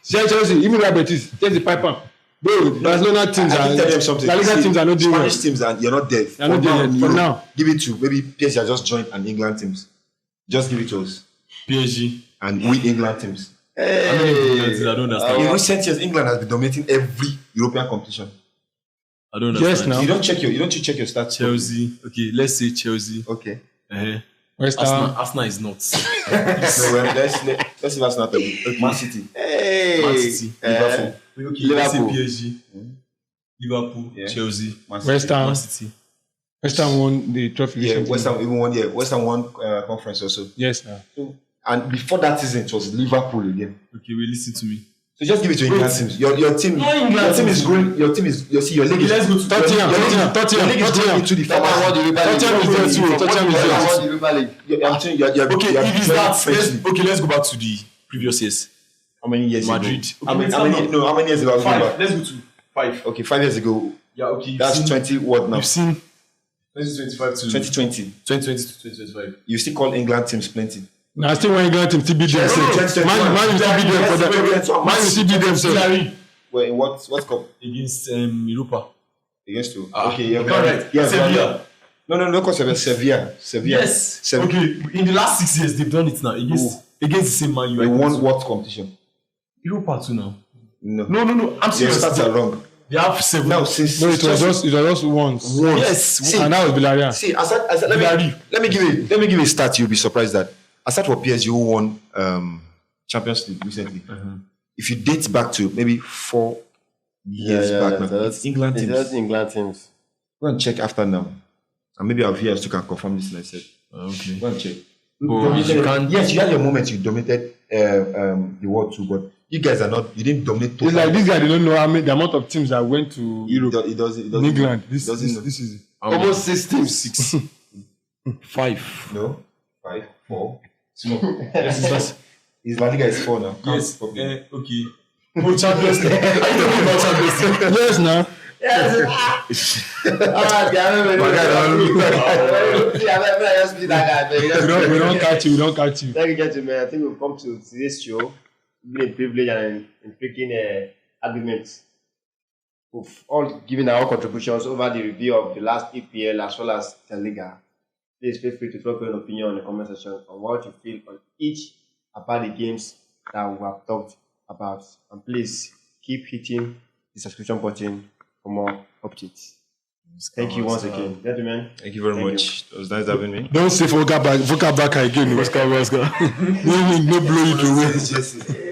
Chelsea, even Real Betis, Chelsea pipe am. Bro, Barcelona teams I are. can tell them something. La Liga See, teams are not doing well. Spanish teams and you're not there. They're not there yet. For now. Give it to maybe PSG just joined and England teams. Just give it to us. PSG. And we England teams. I don't understand. In recent years, England has been dominating every European competition. I don't Yes, understand. now. You don't check your stats. Chelsea. Okay, let's say Chelsea. Okay. West Arsenal, Ham. Arsenal is not. No, well, let's see what's not Man City. Man City. Liverpool. Okay, let's say Liverpool. PSG. Liverpool. Yeah. Chelsea. Man City. West Ham. Man City. West Ham won the trophy. Yeah, recently. West Ham even won. Yeah, West Ham won conference also. Yes, now. And before that season, it was Liverpool again. Okay, wait, listen to me. So just give it to England teams. Your team. No, England Your team is teams. growing. Your team is. You see, your league is. Let's go to Tottenham. Your league is going into the Tottenham won the Europa League. Tottenham is there too. Tottenham is Tottenham there. won the Europa League. I'm telling you, you're Okay, if it's very that, friendly. let's go back to the previous years. How many years Madrid. ago? Okay, How many years ago? Let's go to 5. Okay, 5 years ago. Yeah, okay. That's 20. What now? You've seen 2025 to 2020. 2020 to 2025. You still call England teams plenty. Now, still when England team still beat them. Man, you still beat them for that. Man, you still beat them. So. Well, in what cup? Against Europa. Against who? Ah, okay, yeah, correct. Yes, Sevilla. No, cause Sevilla. Yes. Okay, in the last 6 years, they've done it now. Against the same man. They won what competition? Europa too now. No. I'm Your serious. stats are wrong. They have 7. Now, since No, it was just once. Yes. See, And that was Villarreal. See, let me give you a stat. You'll be surprised that aside for PSG who won Champions League recently. If you date back to maybe 4 years back, now, it's England teams. That's England teams. Go and check after now, and maybe our viewers too can confirm this. Like I said, Okay. go and check. But you can't. Yes, you had your moment. You dominated the world too, but you guys are not. You didn't dominate. It's like this guy, they don't know the amount of teams that went to Europe. It doesn't. In England. This doesn't know. is Almost 6 teams. 6. 5. No, 5, 4. His La Liga is 4 now. Yes. Okay. Oh, Champions League. Are you talking about Champions League? Yes, now. We don't catch you. We don't catch you. Thank you, gentlemen. I think we've come to today's show. It's been a privilege and in picking arguments. We've all given our contributions over the review of the last EPL as well as La Liga. Please feel free to drop your opinion in the comment section on what you feel on each about the games that we have talked about. And please keep hitting the subscription button for more updates. Thank you once again, gentlemen. Thank you very much. It was nice having me. Don't say vocal back again. Oscar. No blow it away.